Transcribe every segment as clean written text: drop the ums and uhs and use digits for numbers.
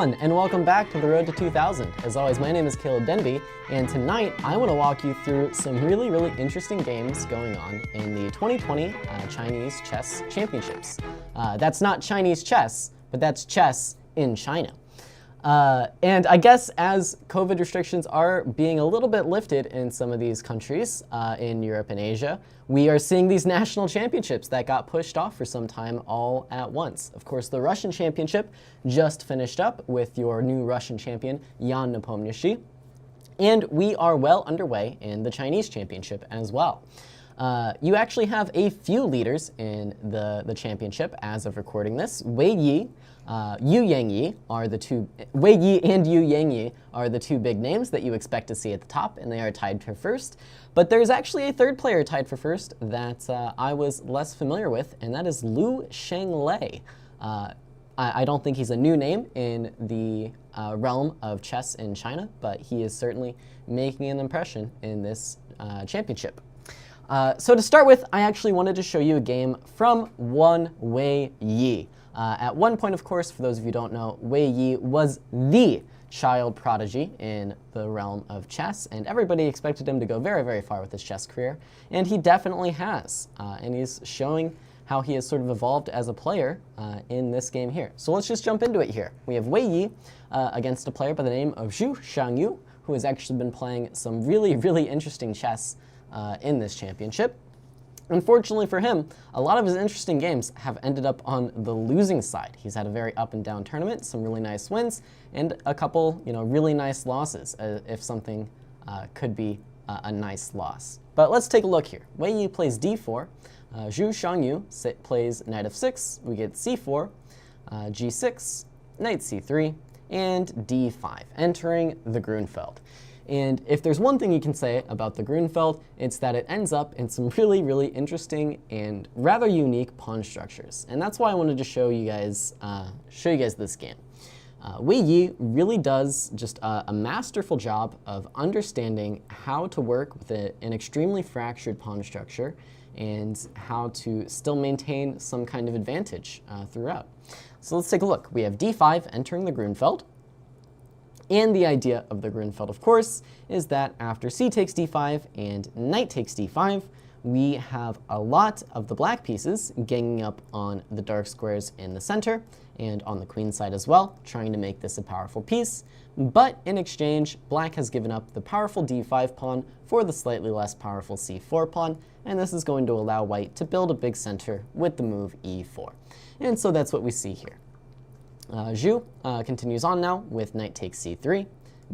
everyone, and welcome back to the Road to 2000. As always, my name is Caleb Denby, and tonight I want to walk you through some really interesting games going on in the 2020 Chinese Chess Championships. That's not Chinese chess, but that's chess in China. And I guess as COVID restrictions are being a little bit lifted in some of these countries in Europe and Asia, we are seeing these national championships that got pushed off for some time all at once. Of course, the Russian championship just finished up with your new Russian champion, Yan Nepomniachtchi, and we are well underway in the Chinese championship as well. You actually have a few leaders in the championship as of recording this. Wei Yi, Yangyi are the two. Wei Yi and Yangyi are the two big names that you expect to see at the top, and they are tied for first. But there's actually a third player tied for first that I was less familiar with, and that is Zhu Xiangyu. I don't think he's a new name in the realm of chess in China, but he is certainly making an impression in this championship. So to start with, I actually wanted to show you a game from one Wei Yi. At one point, of course, for those of you who don't know, Wei Yi was the child prodigy in the realm of chess, and everybody expected him to go very far with his chess career, and he definitely has. And he's showing how he has sort of evolved as a player in this game here. So let's just jump into it here. We have Wei Yi against a player by the name of Zhu Xiangyu, who has actually been playing some really interesting chess in this championship. Unfortunately for him, a lot of his interesting games have ended up on the losing side. He's had a very up and down tournament, some really nice wins, and a couple, really nice losses, if something could be a nice loss. But let's take a look here. Wei Yi plays d4, Zhu Xiangyu plays knight f6, we get c4, g6, knight c3, and d5, entering the Gruenfeld. And if there's one thing you can say about the Gruenfeld, it's that it ends up in some really interesting and rather unique pawn structures. And that's why I wanted to show you guys this game. Wei Yi really does just a masterful job of understanding how to work with an extremely fractured pawn structure and how to still maintain some kind of advantage throughout. So let's take a look. We have d5 entering the Gruenfeld. And the idea of the Gruenfeld, of course, is that after c takes d5 and knight takes d5, we have a lot of the black pieces ganging up on the dark squares in the center and on the queen side as well, trying to make this a powerful piece. But in exchange, black has given up the powerful d5 pawn for the slightly less powerful c4 pawn, and this is going to allow white to build a big center with the move e4. And so that's what we see here. Zhu continues on now with knight takes c3,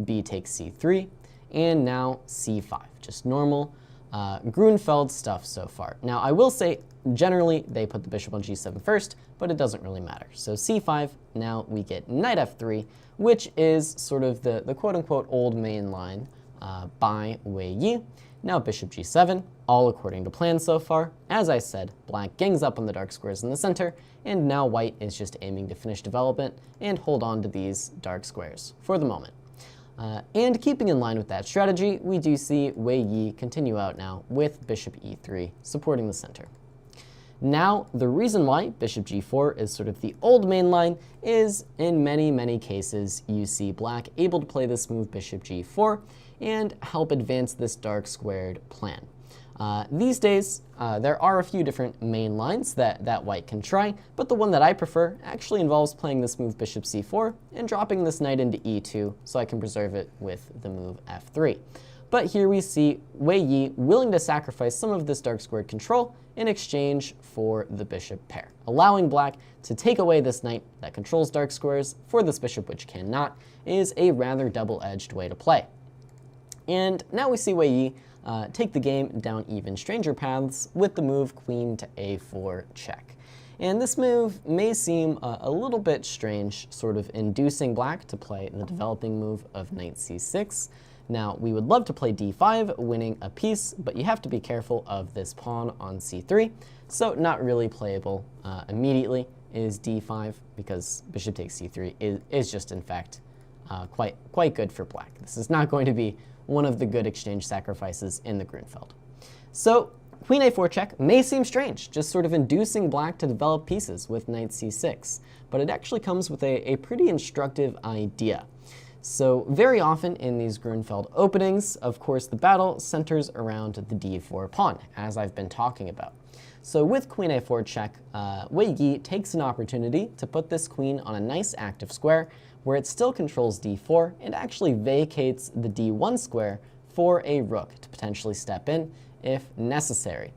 b takes c3, and now c5. Just normal Gruenfeld stuff so far. Now I will say, generally they put the bishop on g7 first, but it doesn't really matter. So c5, now we get knight f3, which is sort of the quote-unquote old main line by Wei Yi. Now bishop g7, all according to plan so far. As I said, black gangs up on the dark squares in the center, and now white is just aiming to finish development and hold on to these dark squares for the moment. And keeping in line with that strategy, we do see Wei Yi continue out now with bishop e3, supporting the center. Now, the reason why bishop g4 is sort of the old main line is in many cases you see black able to play this move bishop g4 and help advance this dark squared plan. These days, there are a few different main lines that white can try, but the one that I prefer actually involves playing this move bishop c4 and dropping this knight into e2 so I can preserve it with the move f3. But here we see Wei Yi willing to sacrifice some of this dark squared control in exchange for the bishop pair, allowing black to take away this knight that controls dark squares for this bishop which cannot, is a rather double-edged way to play. And now we see Wei Yi take the game down even stranger paths with the move queen to a4 check. And this move may seem a little bit strange, sort of inducing black to play the developing move of knight c6. Now, we would love to play d5, winning a piece, but you have to be careful of this pawn on c3, so not really playable immediately is d5, because bishop takes c3 is just, in fact, quite good for black. This is not going to be one of the good exchange sacrifices in the Gruenfeld. So Queen a4 check may seem strange, just sort of inducing black to develop pieces with knight c6, but it actually comes with a pretty instructive idea. So very often in these Gruenfeld openings, of course, the battle centers around the d4 pawn, as I've been talking about. So with queen a4 check, Wei Yi takes an opportunity to put this queen on a nice active square where it still controls d4 and actually vacates the d1 square for a rook to potentially step in if necessary.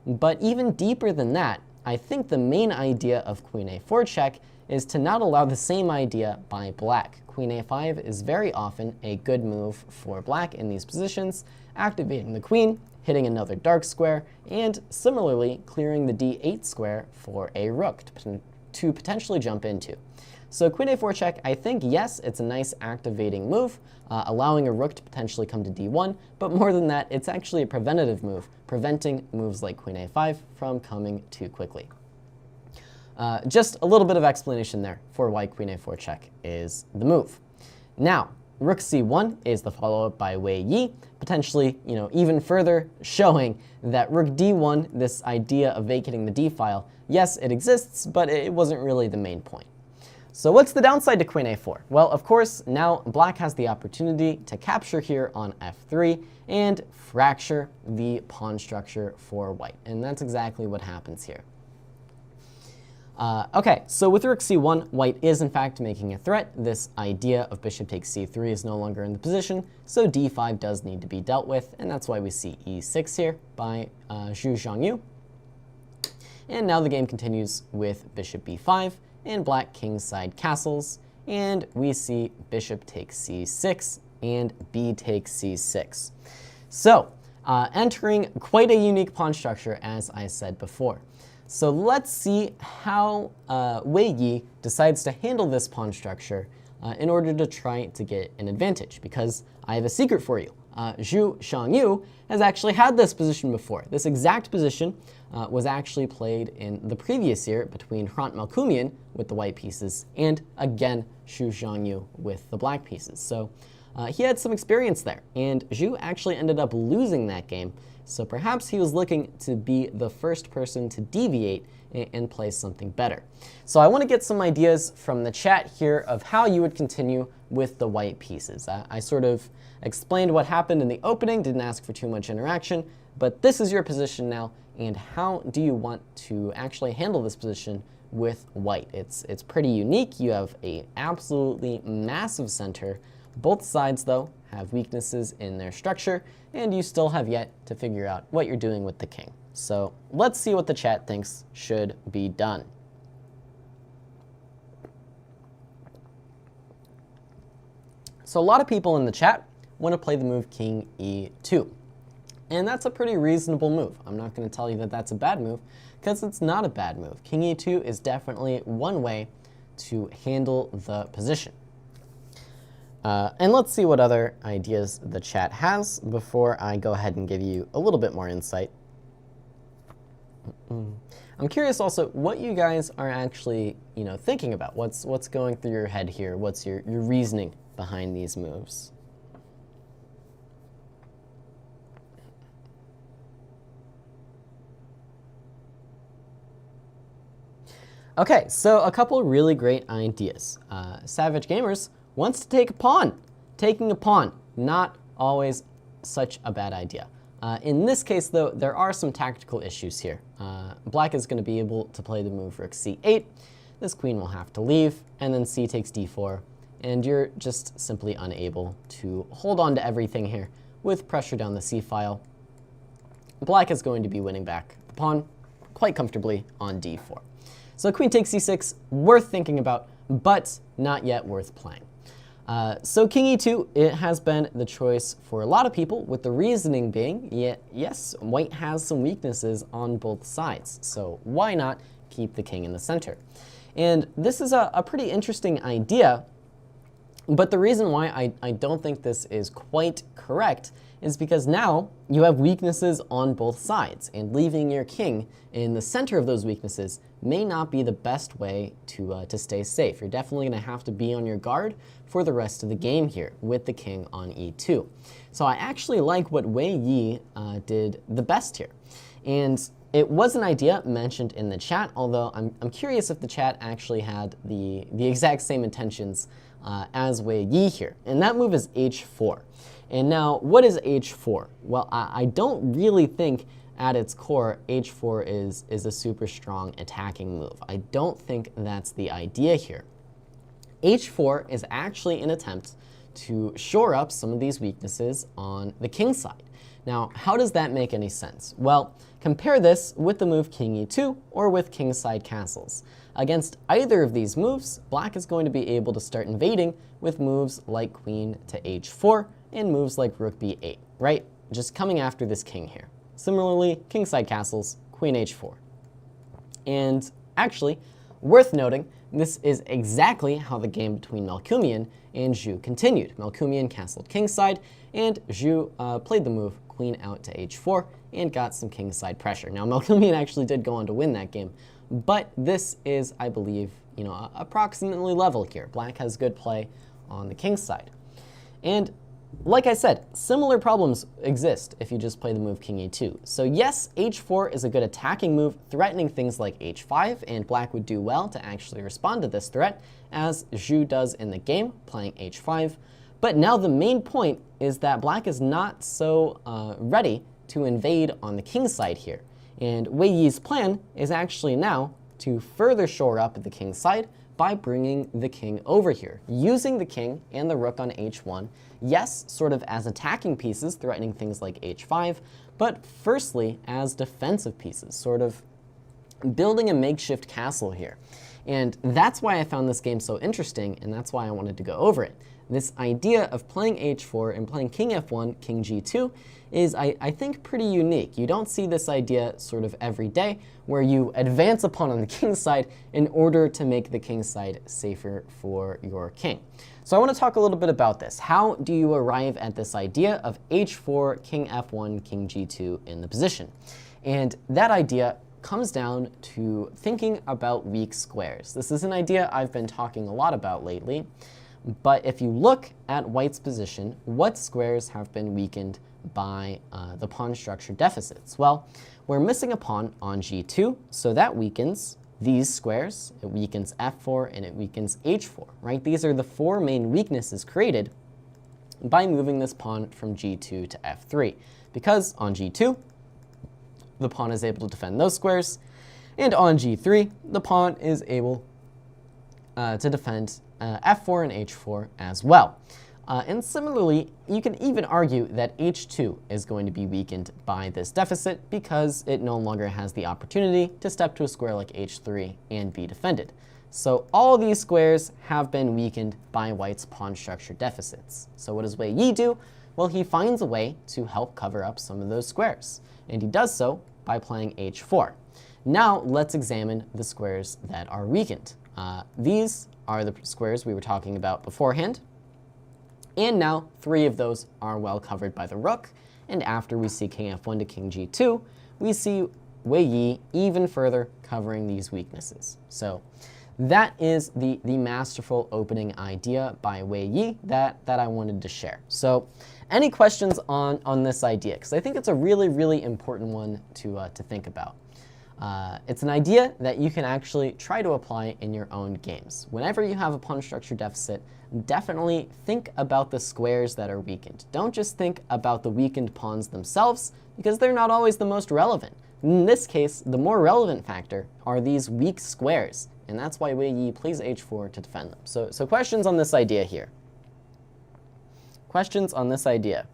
But even deeper than that, I think the main idea of queen a4 check is to not allow the same idea by black. Queen a5 is very often a good move for black in these positions, activating the queen, hitting another dark square, and similarly clearing the d8 square for a rook to potentially jump into. So queen a4 check, I think, yes, it's a nice activating move, allowing a rook to potentially come to d1, but more than that, it's actually a preventative move, preventing moves like queen a5 from coming too quickly. Just a little bit of explanation there for why queen a4 check is the move. Now, rook c1 is the follow-up by Wei Yi, potentially, even further showing that rook d1, this idea of vacating the d file, yes, it exists, but it wasn't really the main point. So what's the downside to queen a4? Well, of course, now black has the opportunity to capture here on f3 and fracture the pawn structure for white, and that's exactly what happens here. Okay, so with rook c1, white is in fact making a threat. This idea of bishop takes c3 is no longer in the position, so d5 does need to be dealt with, and that's why we see e6 here by Zhu Xiangyu. And now the game continues with bishop b5, and black kingside castles, and we see bishop takes c6, and b takes c6. So, entering quite a unique pawn structure, as I said before. So let's see how Wei Yi decides to handle this pawn structure in order to try to get an advantage, because I have a secret for you. Zhu Xiangyu has actually had this position before. This exact position was actually played in the previous year between Hrant Malkumian with the white pieces and, again, Zhu Xiangyu with the black pieces. So he had some experience there, and Zhu actually ended up losing that game. So perhaps he was looking to be the first person to deviate and play something better. So I want to get some ideas from the chat here of how you would continue with the white pieces. I sort of explained what happened in the opening, didn't ask for too much interaction, but this is your position now, and how do you want to actually handle this position with white? It's pretty unique. You have a absolutely massive center. Both sides, though, have weaknesses in their structure, and you still have yet to figure out what you're doing with the king. So let's see what the chat thinks should be done. So a lot of people in the chat want to play the move king e2. And that's a pretty reasonable move. I'm not going to tell you that that's a bad move, because it's not a bad move. King e2 is definitely one way to handle the position. And let's see what other ideas the chat has before I go ahead and give you a little bit more insight. I'm curious also what you guys are actually, thinking about. What's going through your head here? What's your reasoning behind these moves? Okay, so a couple really great ideas. Savage Gamers wants to take a pawn. Taking a pawn, not always such a bad idea. In this case, though, there are some tactical issues here. Black is going to be able to play the move rook c8. This queen will have to leave, and then c takes d4, and you're just simply unable to hold on to everything here with pressure down the c file. Black is going to be winning back the pawn quite comfortably on d4. So queen takes c6, worth thinking about, but not yet worth playing. So king e2, it has been the choice for a lot of people, with the reasoning being, yes, white has some weaknesses on both sides, so why not keep the king in the center? And this is a pretty interesting idea, but the reason why I don't think this is quite correct is because now you have weaknesses on both sides, and leaving your king in the center of those weaknesses may not be the best way to stay safe. You're definitely going to have to be on your guard for the rest of the game here with the king on e2. So I actually like what Wei Yi did the best here. And it was an idea mentioned in the chat, although I'm curious if the chat actually had the exact same intentions as Wei Yi here. And that move is h4. And now, what is h4? Well, I don't really think at its core h4 is a super strong attacking move. I don't think that's the idea here. h4 is actually an attempt to shore up some of these weaknesses on the king side. Now, how does that make any sense? Well, compare this with the move king e2 or with kingside castles. Against either of these moves, black is going to be able to start invading with moves like queen to h4 and moves like rook b8, right? Just coming after this king here. Similarly, kingside castles, queen h4. And actually, worth noting, this is exactly how the game between Melkumian and Zhu continued. Melkumian castled kingside, and Zhu played the move queen out to h4 and got some kingside pressure. Now, Melkumian actually did go on to win that game, but this is, I believe, approximately level here. Black has good play on the king side. And like I said, similar problems exist if you just play the move king e2. So yes, h4 is a good attacking move, threatening things like h5, and black would do well to actually respond to this threat, as Zhu does in the game, playing h5. But now the main point is that black is not so ready to invade on the king side here. And Wei Yi's plan is actually now to further shore up the king side by bringing the king over here, using the king and the rook on h1, yes, sort of as attacking pieces, threatening things like h5, but firstly as defensive pieces, sort of building a makeshift castle here. And that's why I found this game so interesting, and that's why I wanted to go over it. This idea of playing h4 and playing king f1, king g2 is, I think, pretty unique. You don't see this idea sort of every day, where you advance a pawn on the king side in order to make the king side safer for your king. So I want to talk a little bit about this. How do you arrive at this idea of h4, king f1, king g2 in the position? And that idea comes down to thinking about weak squares. This is an idea I've been talking a lot about lately, but if you look at white's position, what squares have been weakened by the pawn structure deficits? Well, we're missing a pawn on g2, so that weakens these squares. It weakens f4 and it weakens h4, right? These are the four main weaknesses created by moving this pawn from g2 to f3, because on g2, the pawn is able to defend those squares, and on g3, the pawn is able to defend f4 and h4 as well. And similarly, you can even argue that h2 is going to be weakened by this deficit because it no longer has the opportunity to step to a square like h3 and be defended. So all of these squares have been weakened by white's pawn structure deficits. So what does Wei Yi do? Well, he finds a way to help cover up some of those squares, and he does so by playing h4. Now let's examine the squares that are weakened. These are the squares we were talking about beforehand. And now 3 of those are well covered by the rook, and after we see king f1 to king g2, we see Wei Yi even further covering these weaknesses. So that is the masterful opening idea by Wei Yi that I wanted to share. So any questions on this idea? Because I think it's a really, really important one to think about. It's an idea that you can actually try to apply in your own games. Whenever you have a pawn structure deficit, definitely think about the squares that are weakened. Don't just think about the weakened pawns themselves, because they're not always the most relevant. In this case, the more relevant factor are these weak squares, and that's why Wei Yi plays h4 to defend them. So questions on this idea here? Questions on this idea?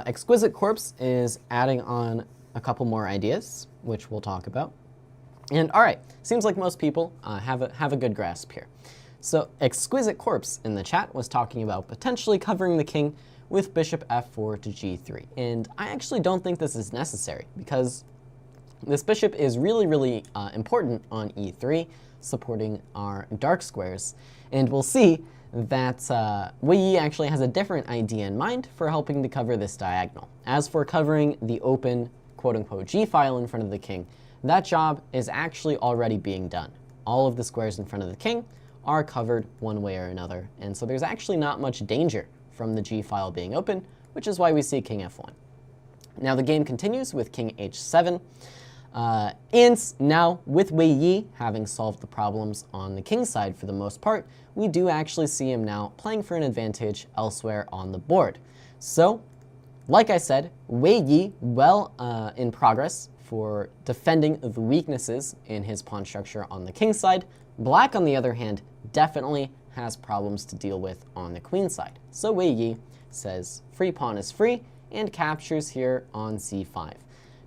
Exquisite Corpse is adding on a couple more ideas, which we'll talk about. And all right, seems like most people have a good grasp here. So Exquisite Corpse in the chat was talking about potentially covering the king with bishop f4 to g3. And I actually don't think this is necessary, because this bishop is really, really important on e3, supporting our dark squares. And we'll see that Wei Yi actually has a different idea in mind for helping to cover this diagonal. As for covering the open, quote-unquote, g-file in front of the king, that job is actually already being done. All of the squares in front of the king are covered one way or another, and so there's actually not much danger from the g file being open, which is why we see king f1. Now the game continues with king h7, and now with Wei Yi having solved the problems on the king side for the most part, we do actually see him now playing for an advantage elsewhere on the board. So, like I said, Wei Yi well in progress for defending the weaknesses in his pawn structure on the king side. Black, on the other hand, definitely has problems to deal with on the queen side. So Wei Yi says free pawn is free and captures here on c5.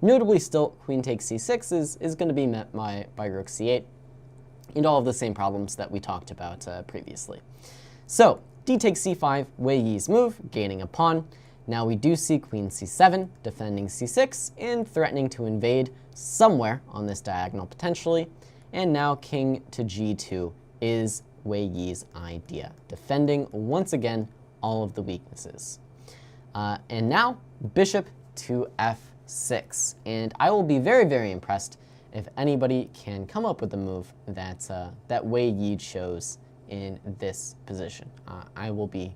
Notably still, queen takes c6 is going to be met by rook c8 and all of the same problems that we talked about previously. So d takes c5, Wei Yi's move, gaining a pawn. Now we do see queen c7, defending c6 and threatening to invade somewhere on this diagonal potentially. And now king to g2 is Wei Yi's idea, defending once again all of the weaknesses. And now bishop to f6. And I will be very, very impressed if anybody can come up with a move that Wei Yi chose in this position. I will be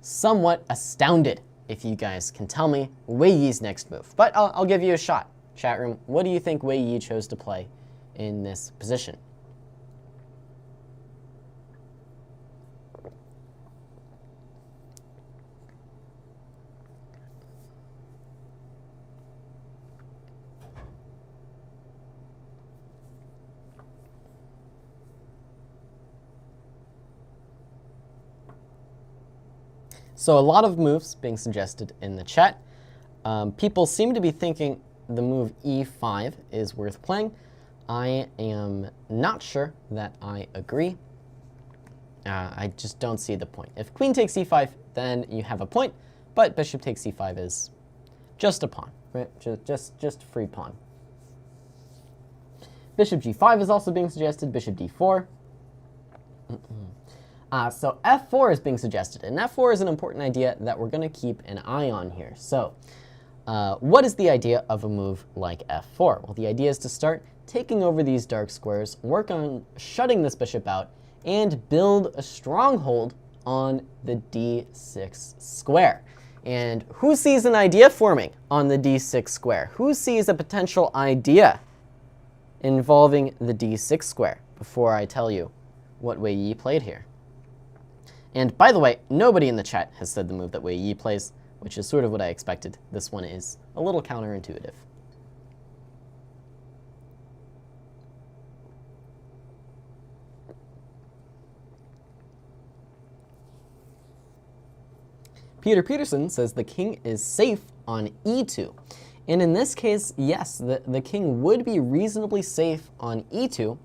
somewhat astounded if you guys can tell me Wei Yi's next move. But I'll give you a shot. Chat room, what do you think Wei Yi chose to play in this position? So a lot of moves being suggested in the chat. People seem to be thinking the move e5 is worth playing. I am not sure that I agree. I just don't see the point. If queen takes e5, then you have a point, but bishop takes e5 is just a pawn, right? Just a free pawn. Bishop g5 is also being suggested, bishop d4. So f4 is being suggested, and f4 is an important idea that we're going to keep an eye on here. So what is the idea of a move like f4? Well, the idea is to start taking over these dark squares, work on shutting this bishop out, and build a stronghold on the d6 square. And who sees an idea forming on the d6 square? Who sees a potential idea involving the d6 square before I tell you what Wei Yi played here? And by the way, nobody in the chat has said the move that Wei Yi plays, which is sort of what I expected. This one is a little counterintuitive. Peter Peterson says the king is safe on e2. And in this case, yes, the king would be reasonably safe on e2,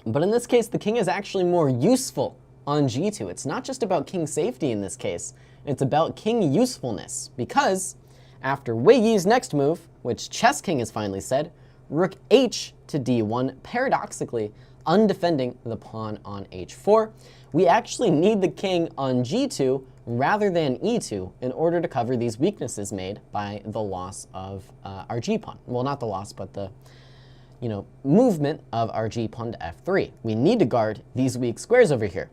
but in this case, the king is actually more useful on g2. It's not just about king safety in this case, it's about king usefulness, because after Wei Yi's next move, which Chess King has finally said, rook h to d1, paradoxically undefending the pawn on h4, we actually need the king on g2 rather than e2 in order to cover these weaknesses made by the loss of our g-pawn. Well, not the loss, but the movement of our g-pawn to f3. We need to guard these weak squares over here.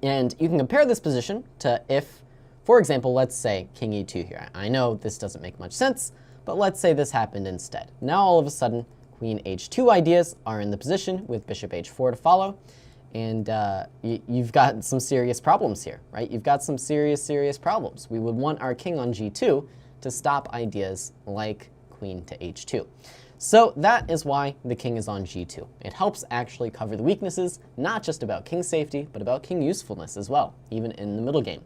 And you can compare this position to if, for example, let's say king e2 here. I know this doesn't make much sense, but let's say this happened instead. Now all of a sudden, queen h2 ideas are in the position with bishop h4 to follow, and you've got some serious problems here, right? You've got some serious problems. We would want our king on g2 to stop ideas like queen to h2. So that is why the king is on g2. It helps actually cover the weaknesses, not just about king safety, but about king usefulness as well, even in the middle game.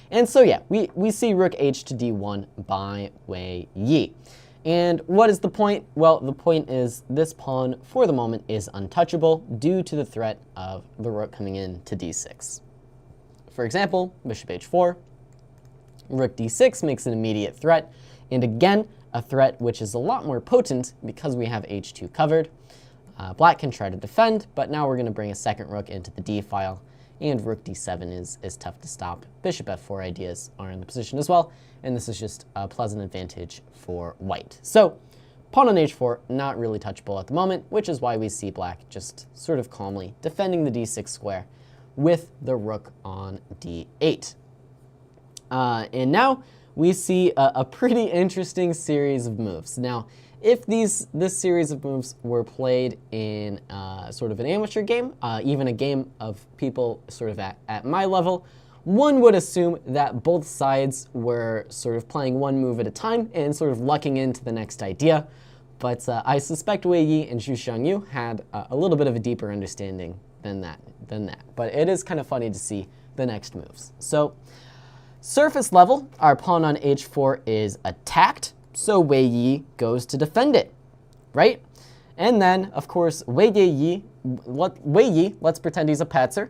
And so yeah, we see rook h to d1 by Wei Yi. And what is the point? Well, the point is this pawn, for the moment, is untouchable due to the threat of the rook coming in to d6. For example, bishop h4, rook d6 makes an immediate threat, and again, a threat which is a lot more potent because we have h2 covered. Black can try to defend, but now we're going to bring a second rook into the d file, and rook d7 is tough to stop. Bishop f4 ideas are in the position as well, and this is just a pleasant advantage for white. So pawn on h4, not really touchable at the moment, which is why we see black just sort of calmly defending the d6 square with the rook on d8. And now we see a pretty interesting series of moves. Now, if this series of moves were played in sort of an amateur game, even a game of people sort of at my level, one would assume that both sides were sort of playing one move at a time and sort of lucking into the next idea. But I suspect Wei Yi and Zhu Xiangyu had a little bit of a deeper understanding than that. But it is kind of funny to see the next moves. So, surface level, our pawn on h4 is attacked, so Wei Yi goes to defend it, right? And then, of course, Wei Yi, let's pretend he's a patzer,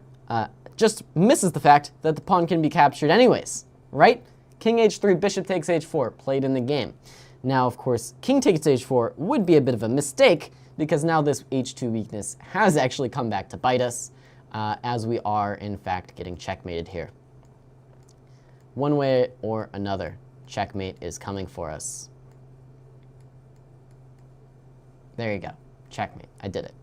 just misses the fact that the pawn can be captured anyways, right? King h3, bishop takes h4, played in the game. Now, of course, king takes h4 would be a bit of a mistake, because now this h2 weakness has actually come back to bite us, as we are, in fact, getting checkmated here. One way or another, checkmate is coming for us. There you go. Checkmate. I did it.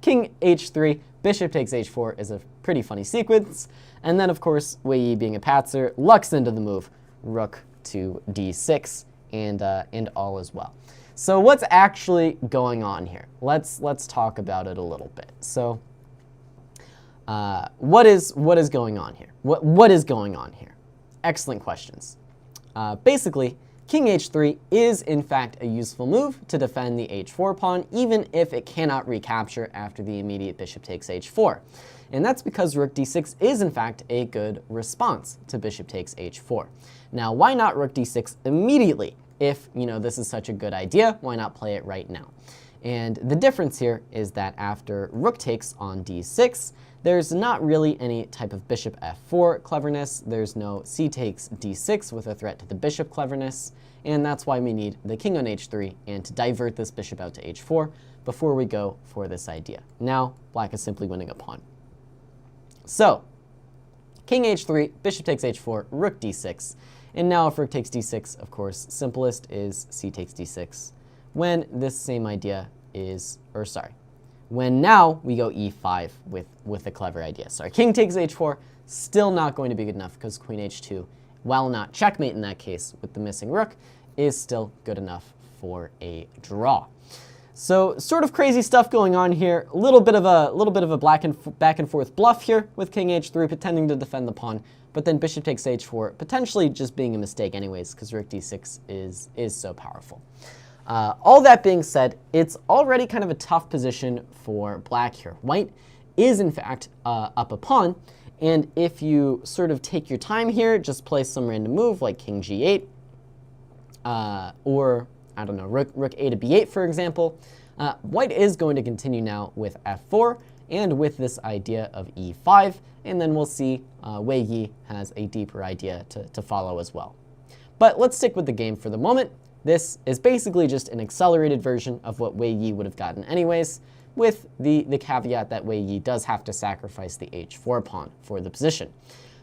King h3, bishop takes h4 is a pretty funny sequence. And then, of course, Wei Yi, being a patzer, lucks into the move, rook to d6, and all is well. So what's actually going on here? Let's talk about it a little bit. So what is going on here? What is going on here? Excellent questions. Basically, king h3 is in fact a useful move to defend the h4 pawn, even if it cannot recapture after the immediate bishop takes h4. And that's because rook d6 is in fact a good response to bishop takes h4. Now, why not rook d6 immediately? If, this is such a good idea, why not play it right now? And the difference here is that after rook takes on d6, there's not really any type of bishop f4 cleverness. There's no c takes d6 with a threat to the bishop cleverness. And that's why we need the king on h3 and to divert this bishop out to h4 before we go for this idea. Now, black is simply winning a pawn. So, king h3, bishop takes h4, rook d6. And now if rook takes d6, of course, simplest is c takes d6. When this same idea is, when now we go e5 with a clever idea. Sorry, king takes h4, still not going to be good enough because queen h2, while not checkmate in that case with the missing rook, is still good enough for a draw. So sort of crazy stuff going on here. A little bit of a back and forth bluff here with king h3 pretending to defend the pawn, but then bishop takes h4 potentially just being a mistake anyways because rook d6 is so powerful. All that being said, it's already kind of a tough position for black here. White is in fact up a pawn, and if you sort of take your time here, just play some random move like king g8, or I don't know, rook a to b8, for example. White is going to continue now with f4 and with this idea of e5, and then we'll see Wei Yi has a deeper idea to follow as well. But let's stick with the game for the moment. This is basically just an accelerated version of what Wei Yi would have gotten anyways, with the caveat that Wei Yi does have to sacrifice the h4 pawn for the position.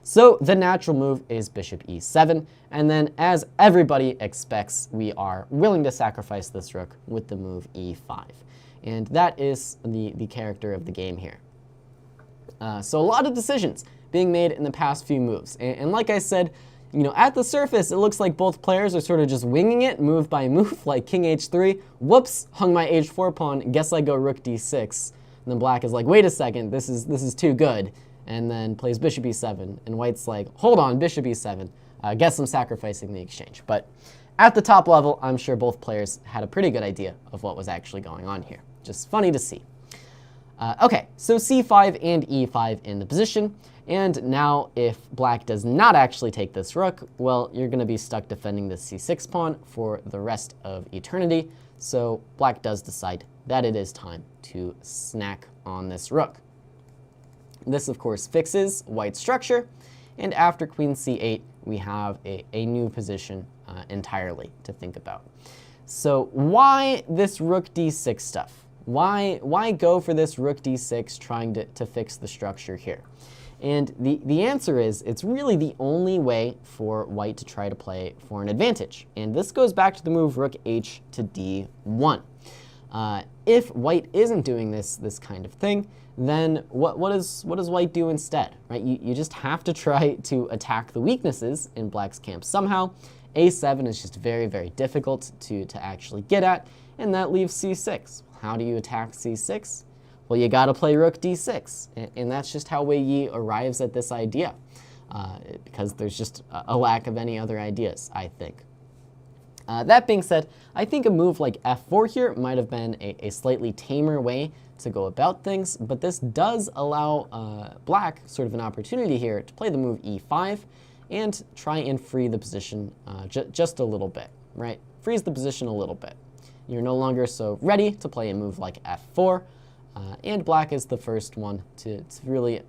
So the natural move is bishop e7, and then as everybody expects, we are willing to sacrifice this rook with the move e5. And that is the character of the game here. So a lot of decisions being made in the past few moves. And like I said, at the surface, it looks like both players are sort of just winging it move by move, like king h3. Whoops, hung my h4 pawn, guess I go rook d6. And then black is like, wait a second, this is too good. And then plays bishop e7. And white's like, hold on, bishop e7. Guess I'm sacrificing the exchange. But at the top level, I'm sure both players had a pretty good idea of what was actually going on here. Just funny to see. Okay, so c5 and e5 in the position. And now if black does not actually take this rook, well, you're going to be stuck defending the c6 pawn for the rest of eternity. So black does decide that it is time to snack on this rook. This, of course, fixes white's structure. And after queen c8, we have a new position entirely to think about. So why this rook d6 stuff? Why go for this rook d6 trying to fix the structure here? And the answer is it's really the only way for white to try to play for an advantage. And this goes back to the move rook h to d1. If white isn't doing this kind of thing, then what does white do instead, right? You just have to try to attack the weaknesses in black's camp somehow. A7 is just very, very difficult to actually get at, and that leaves c6. How do you attack c6? Well, you gotta play rook d6, and that's just how Wei Yi arrives at this idea, because there's just a lack of any other ideas, I think. That being said, I think a move like f4 here might have been a slightly tamer way to go about things, but this does allow black sort of an opportunity here to play the move e5 and try and free the position just a little bit, right? Freeze the position a little bit. You're no longer so ready to play a move like f4, and black is the first one to really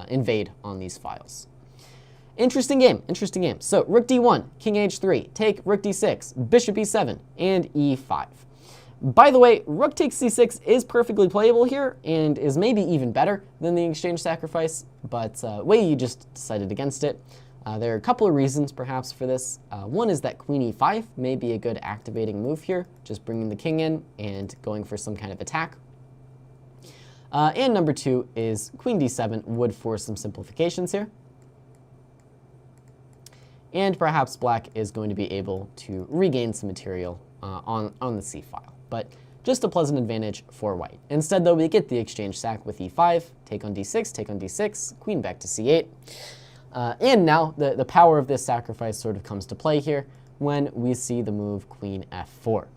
invade on these files. Interesting game, interesting game. So rook d1, king h3, take rook d6, bishop e7, and e5. By the way, rook takes c6 is perfectly playable here and is maybe even better than the exchange sacrifice, but Wei Yi just decided against it. There are a couple of reasons perhaps for this. One is that queen e5 may be a good activating move here, just bringing the king in and going for some kind of attack. And number two is queen d7 would force some simplifications here. And perhaps black is going to be able to regain some material on the c file. But just a pleasant advantage for white. Instead, though, we get the exchange sack with e5, take on d6, queen back to c8. And now the power of this sacrifice sort of comes to play here when we see the move queen f4.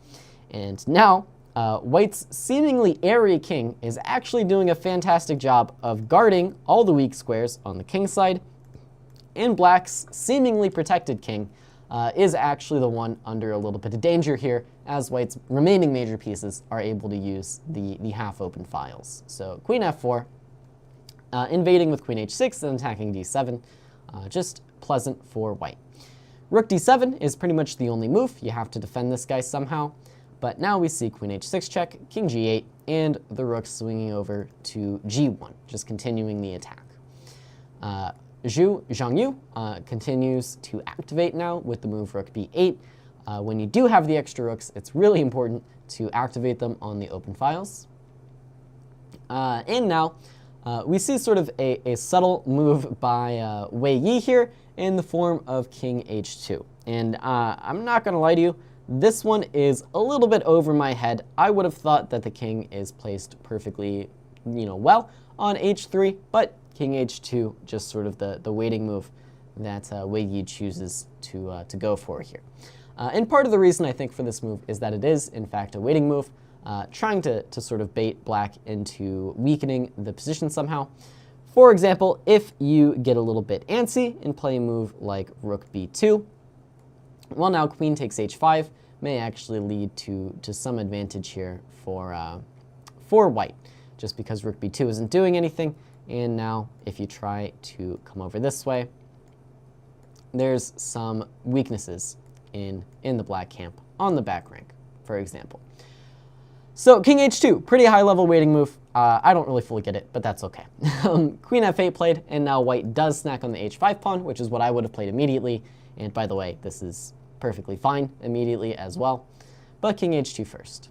And now, white's seemingly airy king is actually doing a fantastic job of guarding all the weak squares on the king side, and black's seemingly protected king is actually the one under a little bit of danger here, as white's remaining major pieces are able to use the half-open files. So queen f4, invading with queen h6 and attacking d7, just pleasant for white. Rook d7 is pretty much the only move. You have to defend this guy somehow. But now we see queen h6 check, king g8, and the rook swinging over to g1, just continuing the attack. Zhu Xiangyu continues to activate now with the move rook b8. When you do have the extra rooks, it's really important to activate them on the open files. And now we see sort of a subtle move by Wei Yi here in the form of king h2. And I'm not going to lie to you, this one is a little bit over my head. I would have thought that the king is placed perfectly, well on h3, but king h2, just sort of the waiting move that Wei Yi chooses to go for here. And part of the reason I think for this move is that it is, in fact, a waiting move, trying to sort of bait black into weakening the position somehow. For example, if you get a little bit antsy and play a move like rook b2, well, now queen takes h5 may actually lead to some advantage here for white, just because rook b2 isn't doing anything. And now if you try to come over this way, there's some weaknesses in the black camp on the back rank, for example. So king h2, pretty high level waiting move. I don't really fully get it, but that's okay. Queen f8 played, and now white does snack on the h5 pawn, which is what I would have played immediately. And by the way, this is perfectly fine immediately as well. But king h2 first.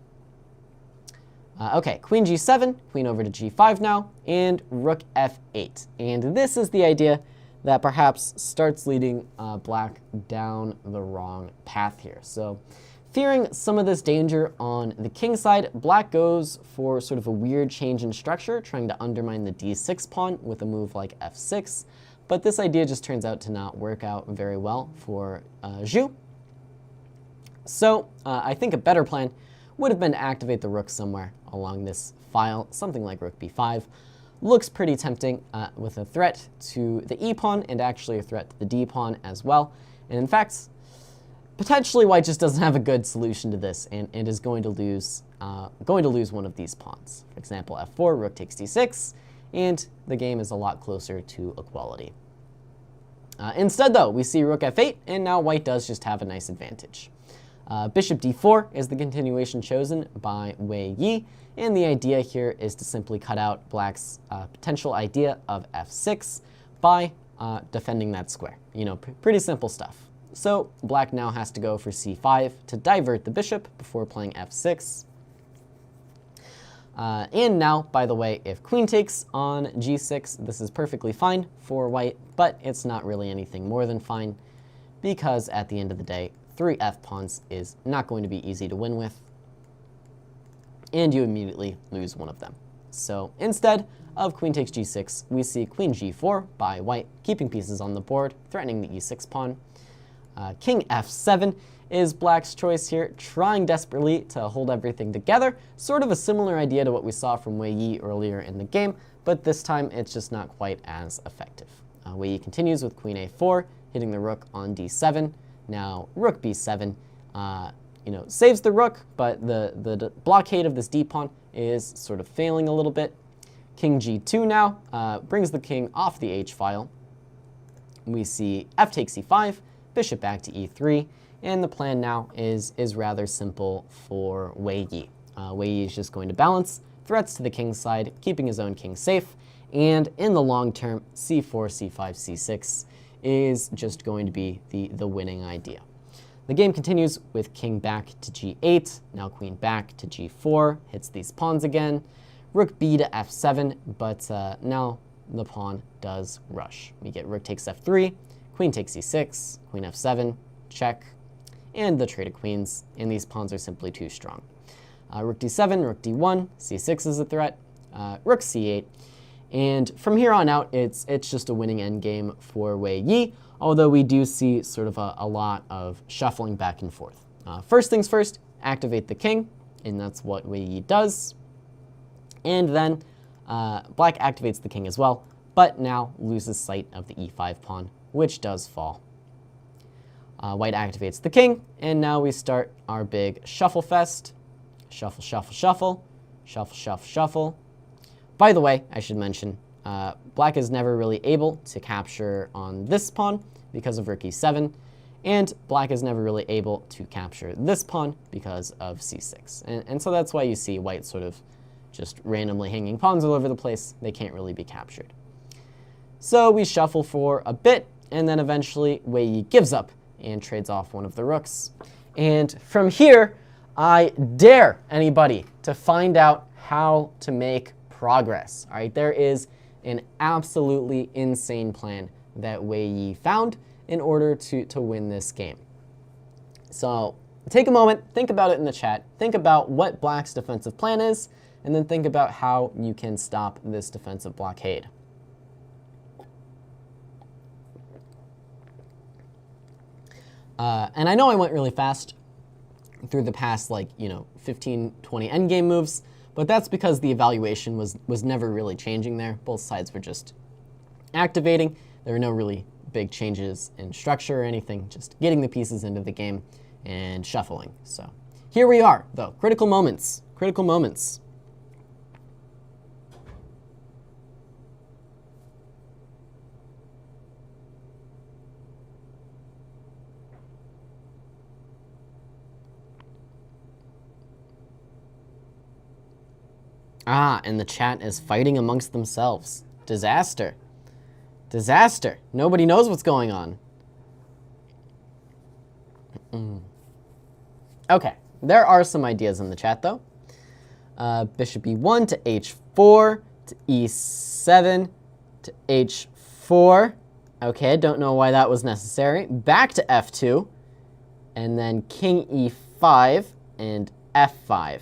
Okay, queen g7, queen over to g5 now, and rook f8. And this is the idea that perhaps starts leading black down the wrong path here. So fearing some of this danger on the king side, black goes for sort of a weird change in structure, trying to undermine the d6 pawn with a move like f6. But this idea just turns out to not work out very well for Zhu. So I think a better plan would have been to activate the rook somewhere along this file, something like rook b5. Looks pretty tempting with a threat to the e pawn and actually a threat to the d pawn as well. And in fact, potentially white just doesn't have a good solution to this and is going to lose one of these pawns. For example, f4, rook takes d6, and the game is a lot closer to equality. Instead, though, we see rook f8, and now white does just have a nice advantage. Bishop d4 is the continuation chosen by Wei Yi, and the idea here is to simply cut out black's potential idea of f6 by defending that square. Pretty simple stuff. So black now has to go for c5 to divert the bishop before playing f6. And now, by the way, if queen takes on g6, this is perfectly fine for white, but it's not really anything more than fine, because at the end of the day, 3 f-pawns is not going to be easy to win with, and you immediately lose one of them. So instead of queen takes g6, we see queen g4 by white, keeping pieces on the board, threatening the e6 pawn. King f7 is black's choice here, trying desperately to hold everything together. Sort of a similar idea to what we saw from Wei Yi earlier in the game, but this time it's just not quite as effective. Wei Yi continues with queen a4, hitting the rook on d7. Now rook b7, saves the rook, but the blockade of this d-pawn is sort of failing a little bit. King g2 now brings the king off the h-file. We see f takes e5, bishop back to e3, and the plan now is rather simple for Wei Yi. Wei Yi is just going to balance threats to the king's side, keeping his own king safe, and in the long term, c4, c5, c6 is just going to be the winning idea. The game continues with king back to g8, now queen back to g4, hits these pawns again, rook b to f7, but now the pawn does rush. We get rook takes f3, queen takes e6, queen f7, check, and the trade of queens, and these pawns are simply too strong. Rook d7, rook d1, c6 is a threat, rook c8, and from here on out, it's just a winning endgame for Wei Yi, although we do see sort of a lot of shuffling back and forth. First things first, activate the king, and that's what Wei Yi does, and then black activates the king as well, but now loses sight of the e5 pawn, which does fall. White activates the king, and now we start our big shuffle fest. Shuffle, shuffle, shuffle, shuffle, shuffle, shuffle. By the way, I should mention, black is never really able to capture on this pawn because of rook e7, and black is never really able to capture this pawn because of c6. And so that's why you see white sort of just randomly hanging pawns all over the place. They can't really be captured. So we shuffle for a bit, and then eventually Wei Yi gives up and trades off one of the rooks. And from here, I dare anybody to find out how to make progress. All right, there is an absolutely insane plan that Wei Yi found in order to win this game. So take a moment, think about it in the chat, think about what black's defensive plan is, and then think about how you can stop this defensive blockade. And I know I went really fast through the past 15, 20 endgame moves, but that's because the evaluation was never really changing there. Both sides were just activating. There were no really big changes in structure or anything, just getting the pieces into the game and shuffling. So here we are, though. Critical moments. Critical moments. And the chat is fighting amongst themselves. Disaster. Disaster. Nobody knows what's going on. Okay, there are some ideas in the chat, though. Bishop e1 to h4 to e7 to h4. Okay, don't know why that was necessary. Back to f2, and then king e5 and f5.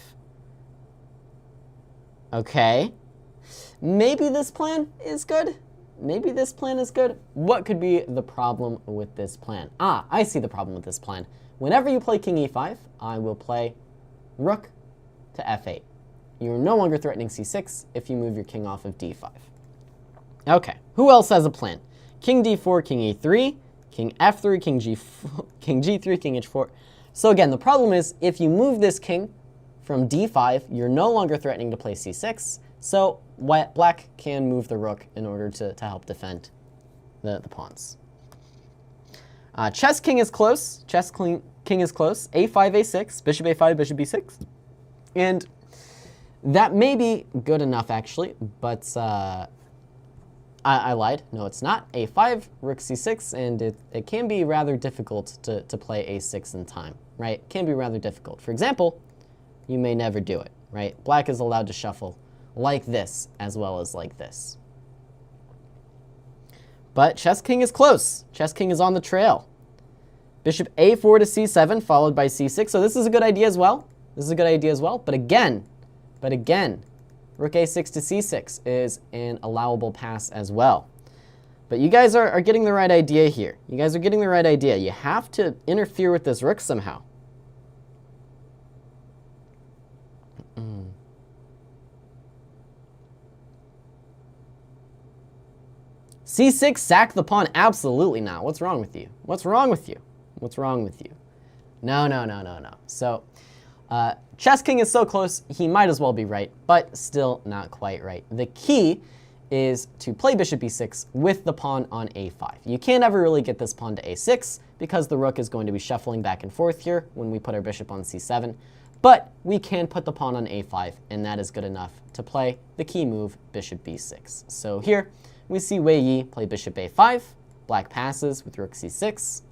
Okay, maybe this plan is good. Maybe this plan is good. What could be the problem with this plan? I see the problem with this plan. Whenever you play king e5, I will play rook to f8. You're no longer threatening c6 if you move your king off of d5. Okay, who else has a plan? King d4, king e3, king f3, king g3, king h4. So again, the problem is if you move this king from d5, you're no longer threatening to play c6, so black can move the rook in order to help defend the pawns. Chess king is close. Chess king is close. a5, a6, bishop a5, bishop b6. And that may be good enough, actually, but I lied. No, it's not. a5, rook c6, and it can be rather difficult to play a6 in time, right? It can be rather difficult. For example, you may never do it. right? Black is allowed to shuffle like this as well as like this. But Chess King is close. Chess King is on the trail. Bishop a4 to c7 followed by c6. So this is a good idea as well. This is a good idea as well. But again, rook a6 to c6 is an allowable pass as well. But you guys are getting the right idea here. You guys are getting the right idea. You have to interfere with this rook somehow. C6, sack the pawn? Absolutely not. What's wrong with you? What's wrong with you? What's wrong with you? No. So, Chess King is so close, he might as well be right, but still not quite right. The key is to play bishop b6 with the pawn on a5. You can't ever really get this pawn to a6 because the rook is going to be shuffling back and forth here when we put our bishop on c7. But we can put the pawn on a5, and that is good enough to play the key move, bishop b6. So here, we see Wei Yi play bishop a5, black passes with rook c6,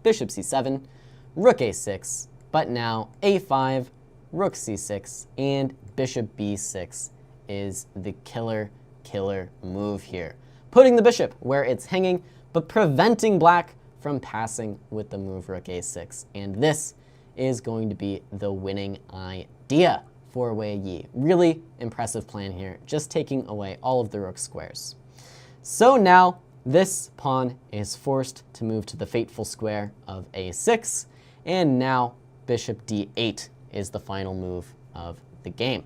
bishop c7, rook a6, but now a5, rook c6, and bishop b6 is the killer move here. Putting the bishop where it's hanging, but preventing black from passing with the move rook a6. And this is going to be the winning idea for Wei Yi. Really impressive plan here, just taking away all of the rook squares. So now this pawn is forced to move to the fateful square of a6, and now bishop d8 is the final move of the game.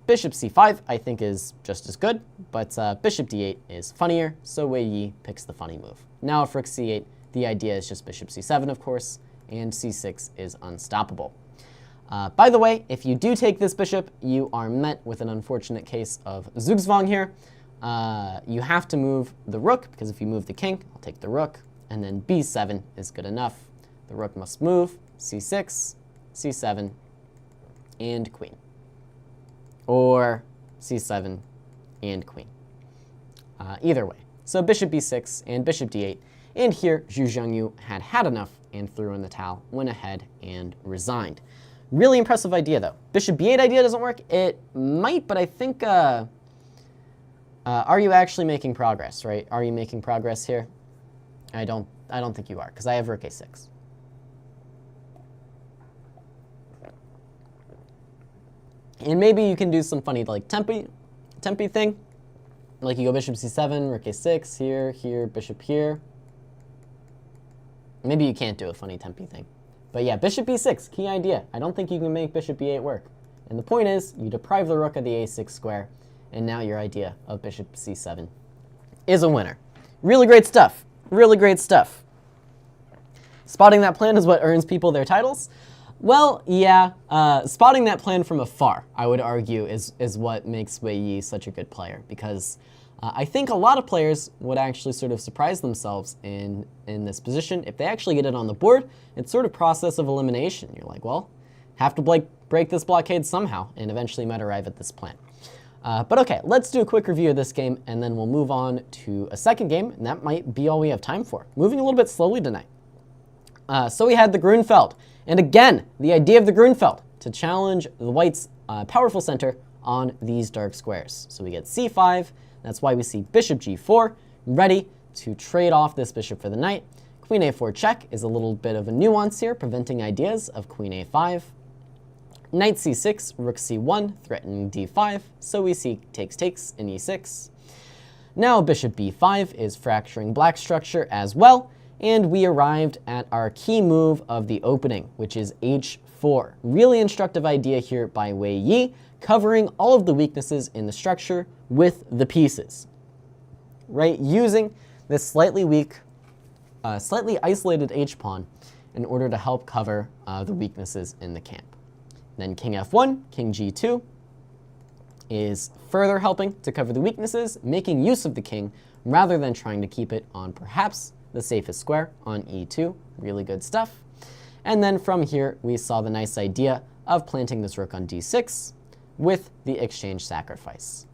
Bishop c5 I think is just as good, but bishop d8 is funnier, so Wei Yi picks the funny move. Now if rook c8, the idea is just bishop c7, of course, and c6 is unstoppable. By the way, if you do take this bishop, you are met with an unfortunate case of Zugzwang here. You have to move the rook, because if you move the king, I'll take the rook, and then b7 is good enough. The rook must move, c6, c7, and queen. Or c7 and queen. Either way. So bishop b6 and bishop d8. And here, Zhu Xiangyu had enough and threw in the towel, went ahead and resigned. Really impressive idea, though. Bishop b8 idea doesn't work. It might, but I think, are you actually making progress, right? Are you making progress here? I don't think you are, because I have rook a6. And maybe you can do some funny, like, tempy thing. Like, you go bishop c7, rook a6, here, bishop here. Maybe you can't do a funny tempy thing. But yeah, bishop b6, key idea. I don't think you can make bishop b8 work. And the point is, you deprive the rook of the a6 square, and now your idea of bishop c7 is a winner. Really great stuff. Really great stuff. Spotting that plan is what earns people their titles. Well, yeah, spotting that plan from afar, I would argue, is what makes Wei Yi such a good player, because I think a lot of players would actually sort of surprise themselves in this position. If they actually get it on the board, it's sort of process of elimination. You're like, well, have to break this blockade somehow, and eventually might arrive at this plan. But okay, let's do a quick review of this game, and then we'll move on to a second game, and that might be all we have time for. Moving a little bit slowly tonight. So we had the Gruenfeld. And again, the idea of the Gruenfeld, to challenge the white's powerful center on these dark squares. So we get c5, that's why we see bishop g4, ready to trade off this bishop for the knight. Queen a4 check is a little bit of a nuance here, preventing ideas of queen a5. Knight c6, rook c1, threatening d5, so we see takes in e6. Now bishop b5 is fracturing black structure as well, and we arrived at our key move of the opening, which is h4. Really instructive idea here by Wei Yi, covering all of the weaknesses in the structure with the pieces, right? Using this slightly weak, slightly isolated h-pawn in order to help cover the weaknesses in the camp. Then king f1, king g2 is further helping to cover the weaknesses, making use of the king rather than trying to keep it on perhaps the safest square on e2. Really good stuff. And then from here, we saw the nice idea of planting this rook on d6 with the exchange sacrifice.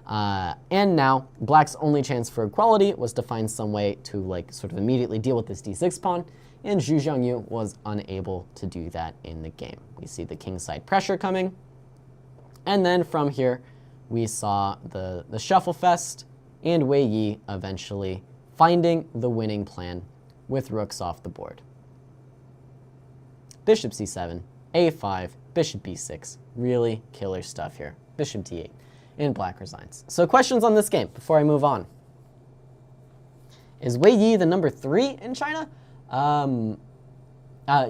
And now, black's only chance for equality was to find some way to sort of immediately deal with this d6 pawn, and Zhu Xiangyu was unable to do that in the game. We see the kingside pressure coming, And then from here, we saw the shuffle fest and Wei Yi eventually finding the winning plan with rooks off the board. Bishop c7, a5, bishop b6. Really killer stuff here. Bishop d8, and black resigns. So questions on this game before I move on. Is Wei Yi the number 3 in China?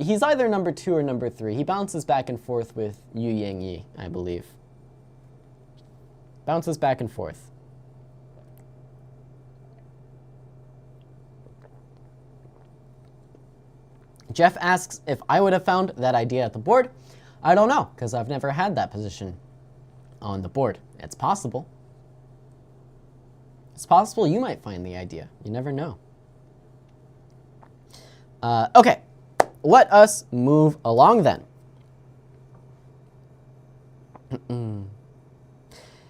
He's either number 2 or number 3. He bounces back and forth with Yangyi, I believe. Bounces back and forth. Jeff asks if I would have found that idea at the board. I don't know, because I've never had that position on the board. It's possible. It's possible you might find the idea. You never know. Okay, let us move along then.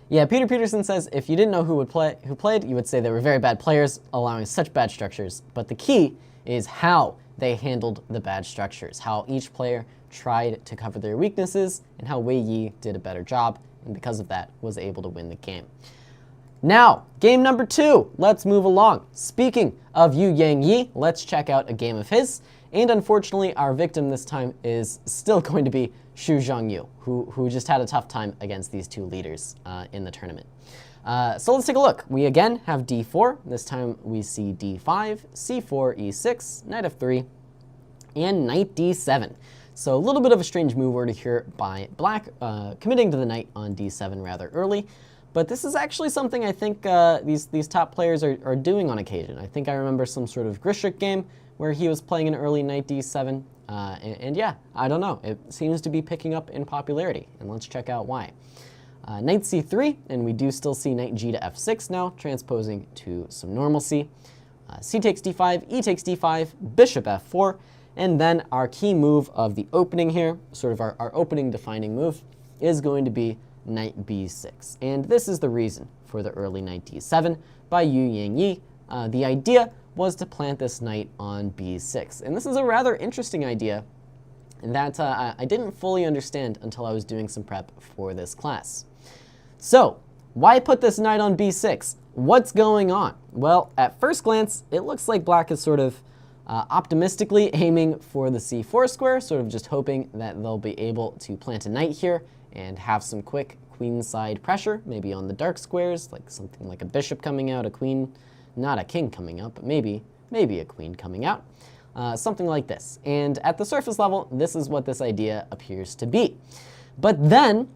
Yeah, Peter Peterson says if you didn't know who played, you would say they were very bad players, allowing such bad structures. But the key is how they handled the bad structures, how each player tried to cover their weaknesses, and how Wei Yi did a better job, and because of that, was able to win the game. Now, game number 2, let's move along. Speaking of Yangyi, let's check out a game of his, and unfortunately, our victim this time is still going to be Zhu Xiangyu, who just had a tough time against these two leaders in the tournament. So let's take a look. We again have d4. This time we see d5, c4, e6, knight f3, and knight d7. So a little bit of a strange move order here by black, committing to the knight on d7 rather early. But this is actually something I think these top players are doing on occasion. I think I remember some sort of Grishuk game where he was playing an early knight d7. And yeah, I don't know. It seems to be picking up in popularity. And let's check out why. Knight c3, and we do still see knight g to f6 now, transposing to some normalcy. C takes d5, e takes d5, bishop f4, and then our key move of the opening here, sort of our opening defining move, is going to be knight b6. And this is the reason for the early knight d7 by Yangyi. The idea was to plant this knight on b6. And this is a rather interesting idea that I didn't fully understand until I was doing some prep for this class. So, why put this knight on b6? What's going on? Well, at first glance, it looks like black is sort of optimistically aiming for the c4 square, sort of just hoping that they'll be able to plant a knight here and have some quick queenside pressure, maybe on the dark squares, like something like a bishop coming out, a queen, not a king coming out, but maybe a queen coming out. Something like this. And at the surface level, this is what this idea appears to be. But then,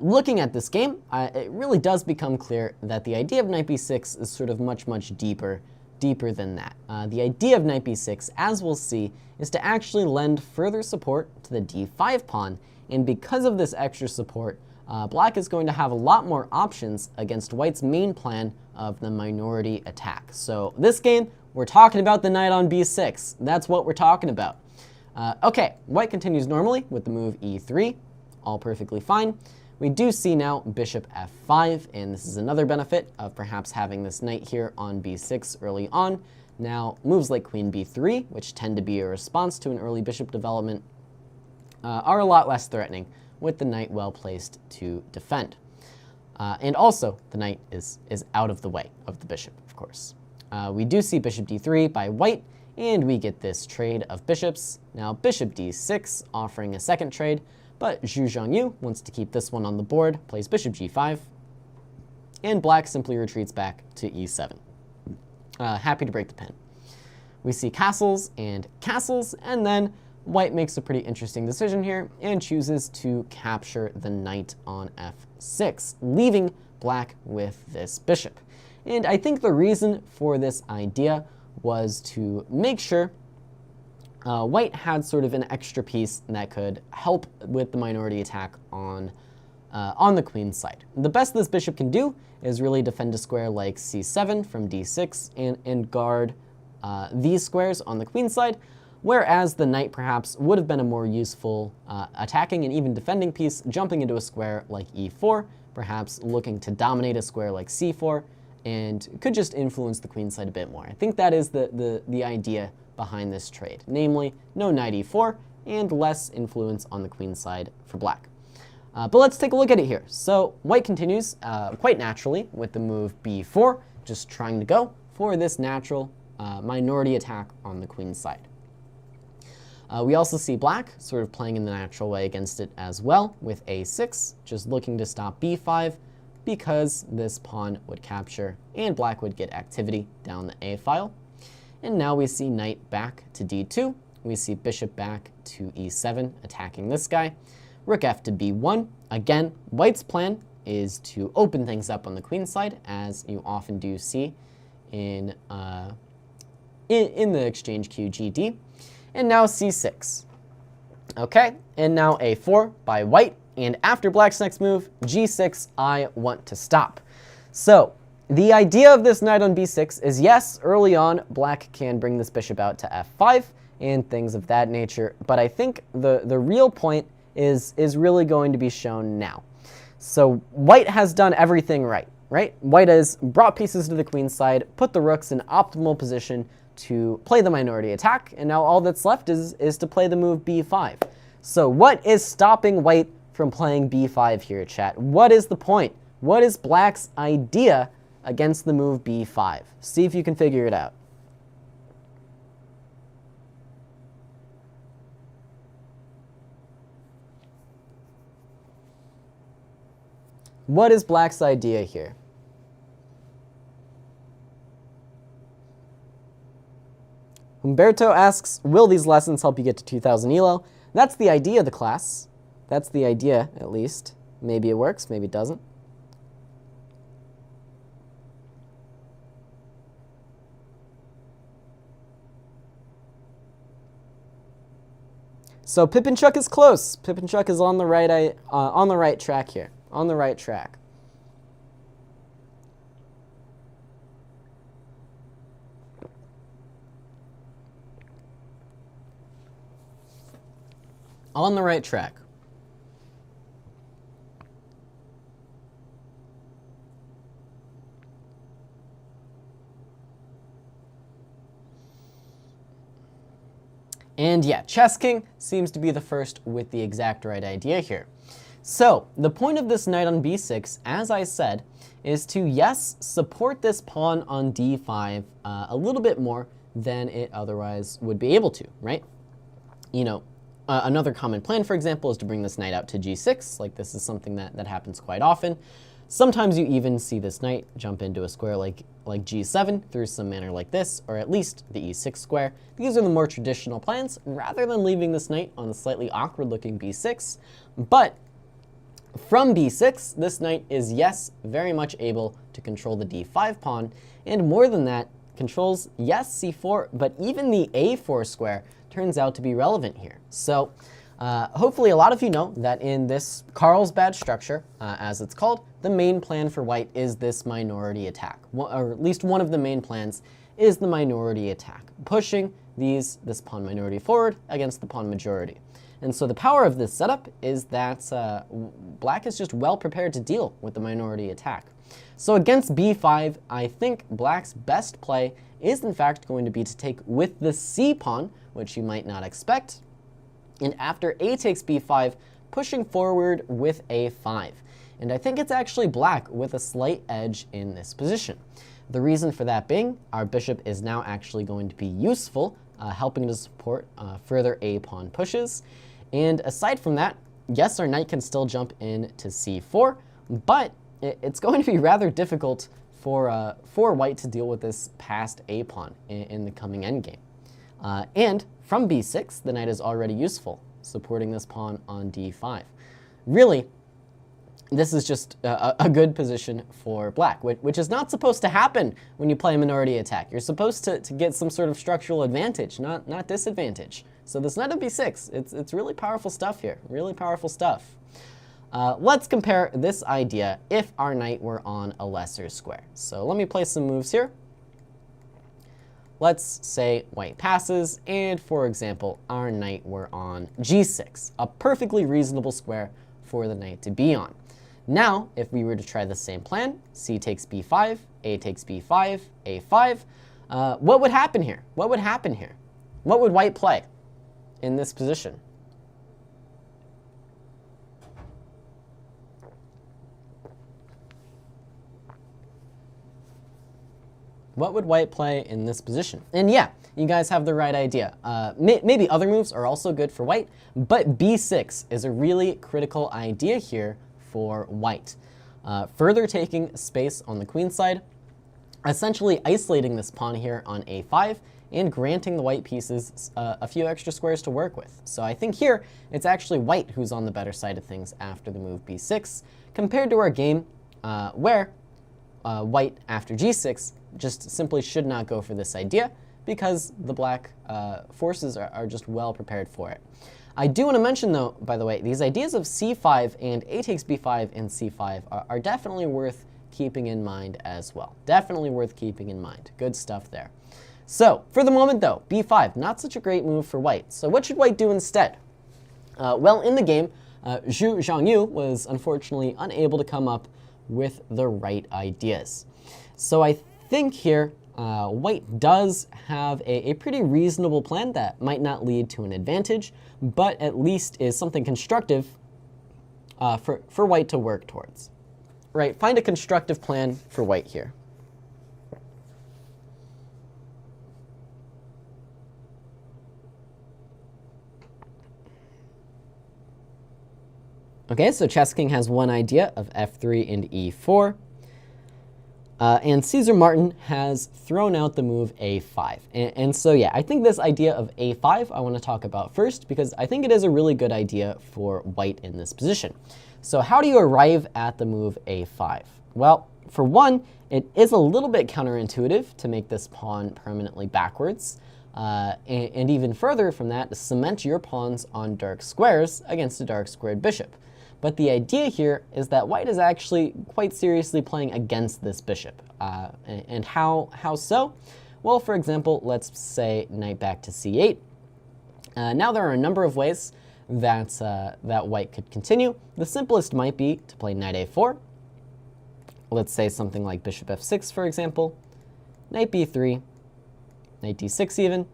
looking at this game, it really does become clear that the idea of knight b6 is sort of much deeper than that. The idea of knight b6, as we'll see, is to actually lend further support to the d5 pawn, and because of this extra support, black is going to have a lot more options against white's main plan of the minority attack. So this game, we're talking about the knight on b6. That's what we're talking about. Okay, white continues normally with the move e3, all perfectly fine. We do see now bishop f5, and this is another benefit of perhaps having this knight here on b6 early on. Now, moves like queen b3, which tend to be a response to an early bishop development, are a lot less threatening with the knight well placed to defend. And also, the knight is out of the way of the bishop, of course. We do see bishop d3 by white, and we get this trade of bishops. Now, bishop d6 offering a second trade, but Zhu Xiangyu wants to keep this one on the board, plays bishop g5, and black simply retreats back to e7. Happy to break the pin. We see castles, and then white makes a pretty interesting decision here and chooses to capture the knight on f6, leaving black with this bishop. And I think the reason for this idea was to make sure white had sort of an extra piece that could help with the minority attack on the queen's side. The best this bishop can do is really defend a square like c7 from d6 and guard these squares on the queen's side, whereas the knight perhaps would have been a more useful attacking and even defending piece, jumping into a square like e4, perhaps looking to dominate a square like c4, and could just influence the queen side a bit more. I think that is the idea behind this trade, namely no knight e4 and less influence on the queen side for black. But let's take a look at it here. So white continues quite naturally with the move b4, just trying to go for this natural minority attack on the queen's side. We also see black sort of playing in the natural way against it as well with a6, just looking to stop b5 because this pawn would capture and black would get activity down the a file. And now we see knight back to d2. We see bishop back to e7, attacking this guy. Rook f to b1. Again, white's plan is to open things up on the queen's side, as you often do see in the exchange queue GD. And now c6. Okay, and now a4 by white. And after black's next move, g6, I want to stop. So the idea of this knight on b6 is, yes, early on, black can bring this bishop out to f5 and things of that nature. But I think the real point is really going to be shown now. So white has done everything right? White has brought pieces to the queen's side, put the rooks in optimal position to play the minority attack, and now all that's left is to play the move b5. So what is stopping white from playing b5 here, chat? What is the point? What is black's idea against the move b5? See if you can figure it out. What is black's idea here? Humberto asks, will these lessons help you get to 2000 ELO? That's the idea of the class. That's the idea, at least. Maybe it works, maybe it doesn't. So Pippinchuk is close. Pippinchuk is on the right track here. On the right track. On the right track. And yeah, Chess King seems to be the first with the exact right idea here. So the point of this knight on b6, as I said, is to, yes, support this pawn on d5 a little bit more than it otherwise would be able to, right? You know, another common plan, for example, is to bring this knight out to g6. Like, this is something that happens quite often. Sometimes you even see this knight jump into a square like g7 through some manner like this, or at least the e6 square. These are the more traditional plans, rather than leaving this knight on the slightly awkward-looking b6. But from b6, this knight is, yes, very much able to control the d5 pawn, and more than that, controls, yes, c4, but even the a4 square turns out to be relevant here. So hopefully a lot of you know that in this Carlsbad structure, as it's called, the main plan for white is this minority attack, or at least one of the main plans is the minority attack, pushing this pawn minority forward against the pawn majority. And so the power of this setup is that black is just well prepared to deal with the minority attack. So against b5, I think black's best play is in fact going to be to take with the c pawn, which you might not expect, and after a takes b5, pushing forward with a5. And I think it's actually black with a slight edge in this position. The reason for that being, our bishop is now actually going to be useful, helping to support further a pawn pushes. And aside from that, yes, our knight can still jump in to c4, but it's going to be rather difficult for white to deal with this passed a pawn in the coming endgame. And from b6, the knight is already useful, supporting this pawn on d5. Really, this is just a good position for black, which is not supposed to happen when you play a minority attack. You're supposed to get some sort of structural advantage, not disadvantage. So this knight on b6, it's really powerful stuff here, really powerful stuff. Let's compare this idea if our knight were on a lesser square. So let me play some moves here. Let's say white passes, and for example, our knight were on g6, a perfectly reasonable square for the knight to be on. Now, if we were to try the same plan, c takes b5, a takes b5, a5, what would happen here? What would happen here? What would white play in this position? What would white play in this position? And yeah, you guys have the right idea. Maybe other moves are also good for white, but b6 is a really critical idea here for white. Further taking space on the queen side, essentially isolating this pawn here on a5, and granting the white pieces a few extra squares to work with. So I think here, it's actually white who's on the better side of things after the move b6, compared to our game where white after g6 just simply should not go for this idea because the black forces are just well prepared for it. I do want to mention though, by the way, these ideas of c5 and a takes b5 and c5 are definitely worth keeping in mind as well. Definitely worth keeping in mind. Good stuff there. So for the moment though, b5, not such a great move for white. So what should white do instead? Well, in the game, Zhu Xiangyu was unfortunately unable to come up with the right ideas. So I think here, white does have a pretty reasonable plan that might not lead to an advantage, but at least is something constructive for white to work towards. Right, find a constructive plan for white here. Okay, so Chess King has one idea of f3 and e4. And Caesar Martin has thrown out the move a5. And so yeah, I think this idea of a5 I want to talk about first because I think it is a really good idea for white in this position. So how do you arrive at the move a5? Well, for one, it is a little bit counterintuitive to make this pawn permanently backwards. And even further from that, to cement your pawns on dark squares against a dark squared bishop. But the idea here is that white is actually quite seriously playing against this bishop. And how so? Well, for example, let's say knight back to c8. Now there are a number of ways that, that white could continue. The simplest might be to play knight a4. Let's say something like bishop f6, for example. Knight b3, knight d6 even,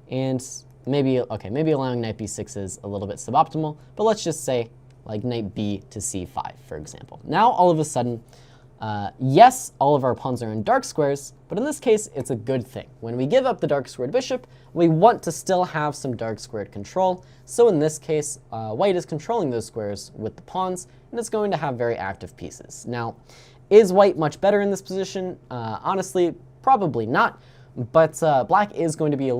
and maybe allowing knight b6 is a little bit suboptimal, but let's just say like knight b to c5, for example. Now, all of a sudden, yes, all of our pawns are in dark squares, but in this case, it's a good thing. When we give up the dark squared bishop, we want to still have some dark squared control. So in this case, white is controlling those squares with the pawns, and it's going to have very active pieces. Now, is white much better in this position? Honestly, probably not. But black is going to be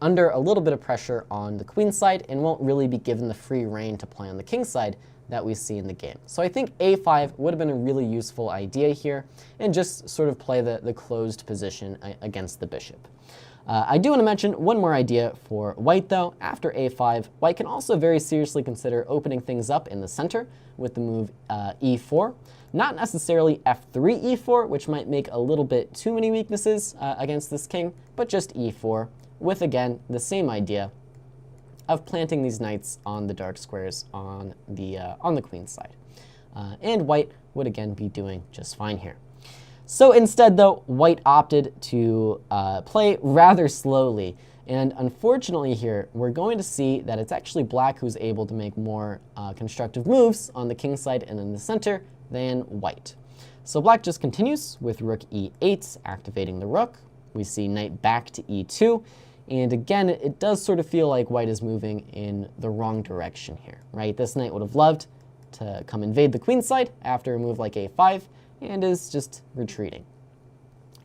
under a little bit of pressure on the queen side and won't really be given the free rein to play on the king side that we see in the game. So I think a5 would have been a really useful idea here and just sort of play the closed position against the bishop. I do want to mention one more idea for white though. After a5, white can also very seriously consider opening things up in the center with the move e4. Not necessarily f3, e4, which might make a little bit too many weaknesses against this king, but just e4, with, again, the same idea of planting these knights on the dark squares on the queen side. And white would, again, be doing just fine here. So instead, though, white opted to play rather slowly. And unfortunately here, we're going to see that it's actually black who's able to make more constructive moves on the king side and in the center than white. So black just continues with rook e8, activating the rook. We see knight back to e2. And again, it does sort of feel like white is moving in the wrong direction here, right? This knight would have loved to come invade the queen side after a move like a5 and is just retreating.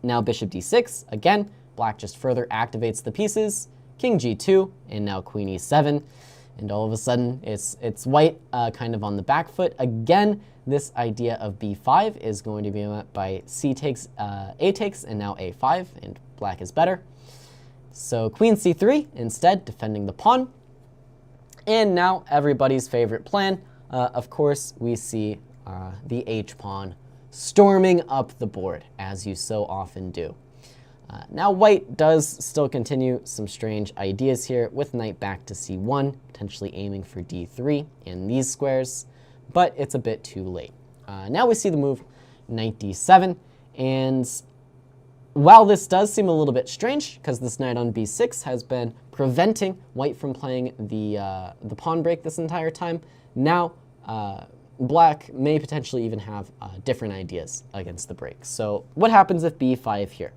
Now bishop d6, again, black just further activates the pieces, king g2, and now queen e7. And all of a sudden, it's white kind of on the back foot. Again, this idea of b5 is going to be met by c takes, a takes, and now a5, and black is better. So queen c3 instead, defending the pawn. And now everybody's favorite plan. Of course, we see the h-pawn storming up the board, as you so often do. Now white does still continue some strange ideas here with knight back to c1, potentially aiming for d3 in these squares, but it's a bit too late. Now we see the move knight d7, and while this does seem a little bit strange, because this knight on b6 has been preventing white from playing the pawn break this entire time, now black may potentially even have different ideas against the break. So what happens if b5 here?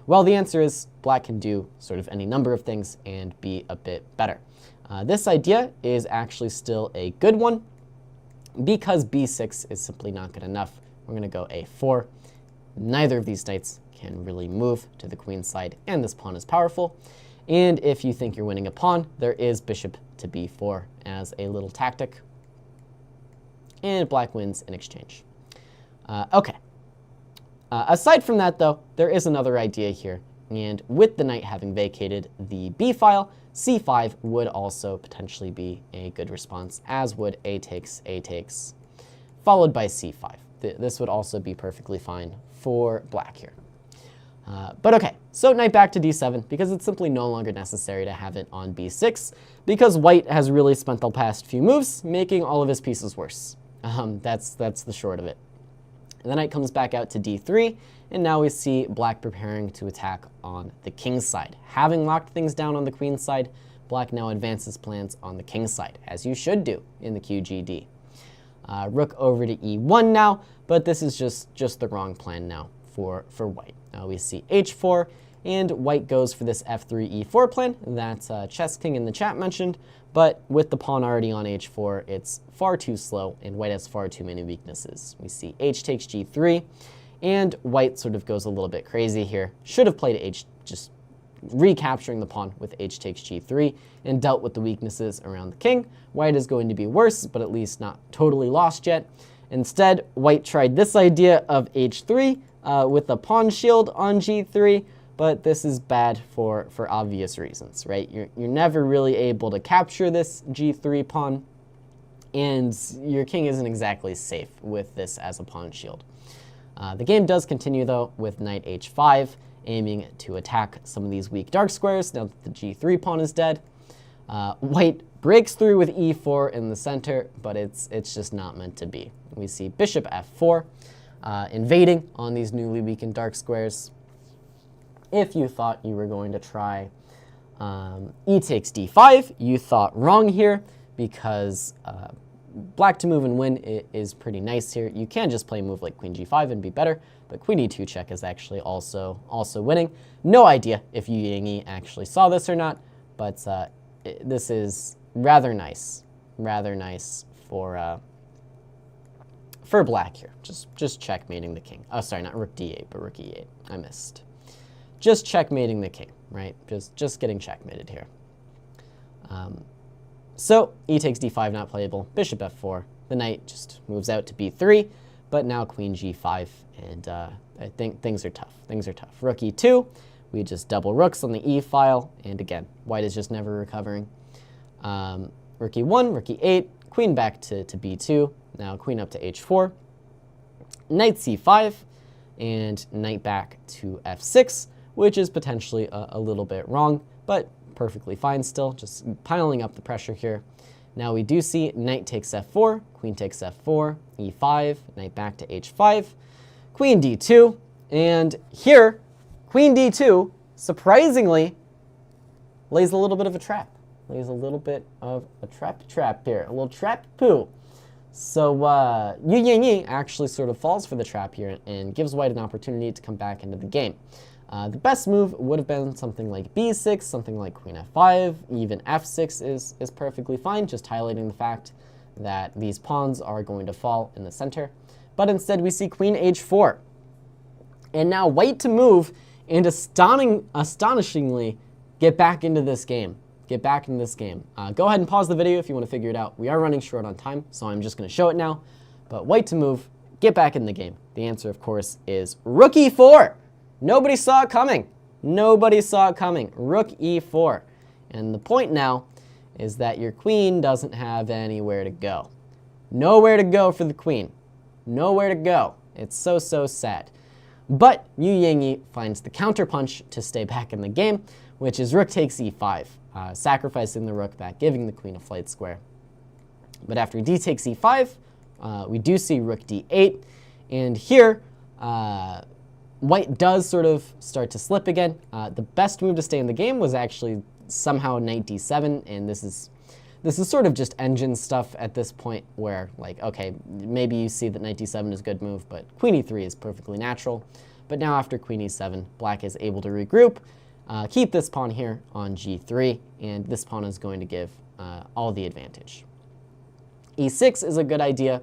Well, the answer is black can do sort of any number of things and be a bit better. This idea is actually still a good one because b6 is simply not good enough. We're going to go a4. Neither of these knights can really move to the queen side, and this pawn is powerful. And if you think you're winning a pawn, there is bishop to b4 as a little tactic. And black wins in exchange. Okay. Aside from that, though, there is another idea here. And with the knight having vacated the b file, c5 would also potentially be a good response, as would a takes, followed by c5. This would also be perfectly fine for black here. But okay, so knight back to d7, because it's simply no longer necessary to have it on b6, because white has really spent the past few moves making all of his pieces worse. That's the short of it. The knight comes back out to d3, and now we see black preparing to attack on the king's side. Having locked things down on the queen's side, black now advances plans on the king's side, as you should do in the QGD. Rook over to e1 now, but this is just the wrong plan now for white. Now we see h4, and white goes for this f3 e4 plan that Chess King in the chat mentioned, but with the pawn already on h4, it's far too slow, and white has far too many weaknesses. We see h takes g3, and white sort of goes a little bit crazy here. Should have played h, just recapturing the pawn with h takes g3 and dealt with the weaknesses around the king. White is going to be worse, but at least not totally lost yet. Instead, white tried this idea of h3 with a pawn shield on g3, but this is bad for obvious reasons, right? You're never really able to capture this g3 pawn, and your king isn't exactly safe with this as a pawn shield. The game does continue, though, with knight h5, aiming to attack some of these weak dark squares now that the g3 pawn is dead. White breaks through with e4 in the center, but it's just not meant to be. We see bishop f4, invading on these newly weakened dark squares. If you thought you were going to try e takes d5, you thought wrong here, because black to move and win is pretty nice here. You can just play a move like queen g5 and be better, but queen e2 check is actually also winning. No idea if Yangyi actually saw this or not, but this is rather nice for black here. Just checkmating the king. Oh, sorry, not rook d8, but rook e8. I missed. Just checkmating the king, right? Just getting checkmated here. So e takes d5, not playable. Bishop f4. The knight just moves out to b3, but now queen g5, and I think things are tough. Rook e2. We just double rooks on the e file, and again, white is just never recovering. Rook e1, rook e8, queen back to b2. Now queen up to h4. Knight c5, and knight back to f6, which is potentially a little bit wrong, but perfectly fine still, just piling up the pressure here. Now we do see knight takes f4, queen takes f4, e5, knight back to h5, queen d2, and here, queen d2, surprisingly, lays a little bit of a trap. Lays a little bit of a trap here, a little trap poo. So Yangyi actually sort of falls for the trap here and gives white an opportunity to come back into the game. The best move would have been something like b6, something like queen f5, even f6 is perfectly fine, just highlighting the fact that these pawns are going to fall in the center. But instead we see queen h4. And now white to move and astonishingly get back into this game. Go ahead and pause the video if you want to figure it out. We are running short on time, so I'm just going to show it now. But white to move, get back in the game. The answer, of course, is rook e4. Nobody saw it coming. Rook e4. And the point now is that your queen doesn't have anywhere to go. Nowhere to go for the queen. Nowhere to go. It's so sad. But Yangyi finds the counterpunch to stay back in the game, which is rook takes e5, sacrificing the rook back, giving the queen a flight square. But after d takes e5, we do see rook d8, and here white does sort of start to slip again. The best move to stay in the game was actually somehow knight d7, and this is sort of just engine stuff at this point where, like, okay, maybe you see that knight d7 is a good move, but queen e3 is perfectly natural. But now after queen e7, black is able to regroup, keep this pawn here on g3, and this pawn is going to give all the advantage. e6 is a good idea,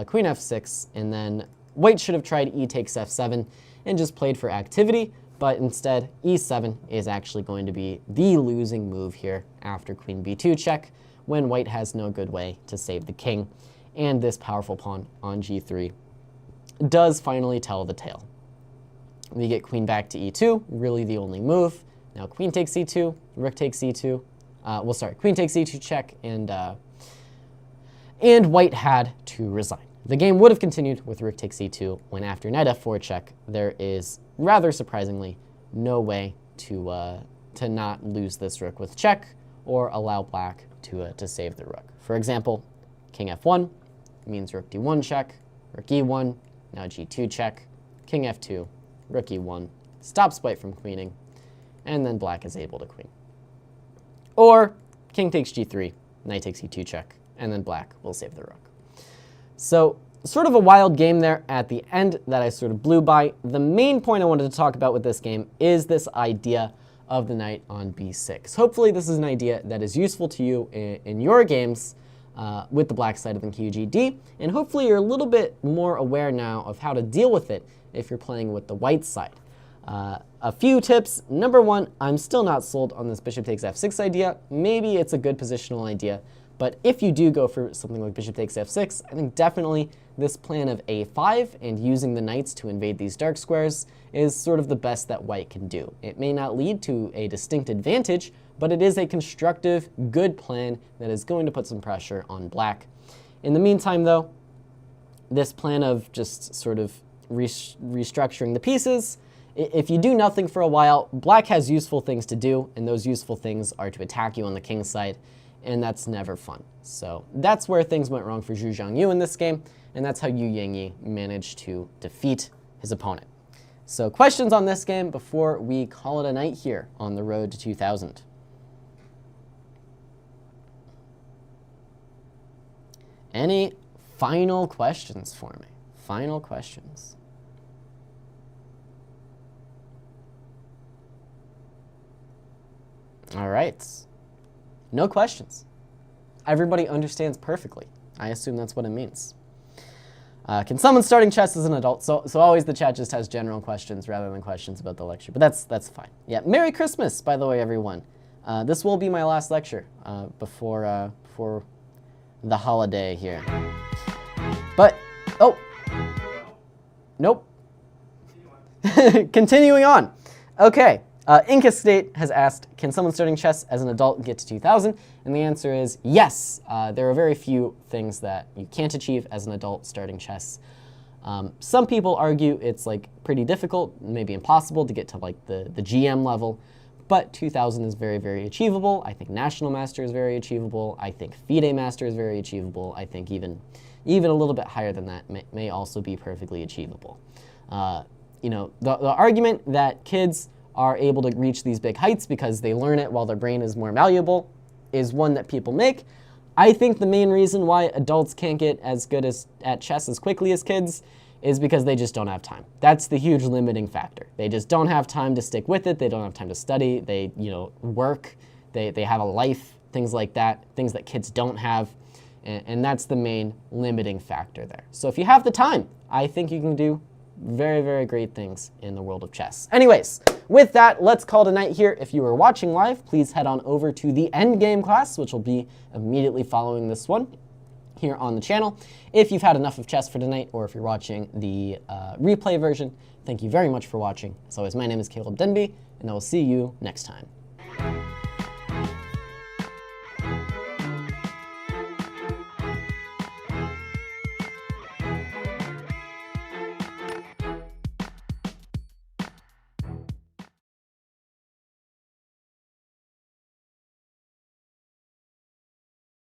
queen f6, and then white should have tried e takes f7 and just played for activity, but instead e7 is actually going to be the losing move here after queen b2 check, when white has no good way to save the king, and this powerful pawn on g3 does finally tell the tale. We get queen back to e2, really the only move. Now queen takes e2, rook takes e2. Queen takes e2 check, and white had to resign. The game would have continued with rook takes e2 when after knight f4 check, there is, rather surprisingly, no way to not lose this rook with check or allow black to save the rook. For example, king f1 means rook d1 check, rook e1, now g2 check, king f2, rook e1, stops white from queening, and then black is able to queen. Or king takes g3, knight takes e2 check, and then black will save the rook. So sort of a wild game there at the end that I sort of blew by. The main point I wanted to talk about with this game is this idea of the knight on b6. Hopefully this is an idea that is useful to you in your games with the black side of the QGD, and hopefully you're a little bit more aware now of how to deal with it if you're playing with the white side. A few tips. Number one, I'm still not sold on this bishop takes f6 idea. Maybe it's a good positional idea, but if you do go for something like bishop takes f6, I think definitely this plan of a5 and using the knights to invade these dark squares is sort of the best that white can do. It may not lead to a distinct advantage, but it is a constructive, good plan that is going to put some pressure on black. In the meantime, though, this plan of just sort of restructuring the pieces, if you do nothing for a while, black has useful things to do, and those useful things are to attack you on the king side, and that's never fun. So that's where things went wrong for Zhu Xiangyu in this game, and that's how Yangyi managed to defeat his opponent. So questions on this game before we call it a night here on the road to 2000. Any final questions for me? Final questions. All right. No questions. Everybody understands perfectly. I assume that's what it means. Can someone starting chess as an adult? So always the chat just has general questions rather than questions about the lecture, but that's fine. Yeah, Merry Christmas, by the way, everyone. This will be my last lecture before the holiday here. But, oh, nope. Continuing on. Okay. Inca State has asked, can someone starting chess as an adult get to 2000? And the answer is yes. There are very few things that you can't achieve as an adult starting chess. Some people argue it's like pretty difficult, maybe impossible to get to like the GM level, but 2000 is very, very achievable. I think National Master is very achievable. I think FIDE Master is very achievable. I think even a little bit higher than that may also be perfectly achievable. You know, the argument that kids are able to reach these big heights because they learn it while their brain is more malleable is one that people make. I think the main reason why adults can't get as good at chess as quickly as kids is because they just don't have time. That's the huge limiting factor. They just don't have time to stick with it. They don't have time to study. They, work. They have a life, things like that, things that kids don't have. And that's the main limiting factor there. So if you have the time, I think you can do very, very great things in the world of chess. Anyways, with that, let's call it a night here. If you are watching live, please head on over to the endgame class, which will be immediately following this one here on the channel. If you've had enough of chess for tonight, or if you're watching the replay version, thank you very much for watching. As always, my name is Caleb Denby, and I will see you next time.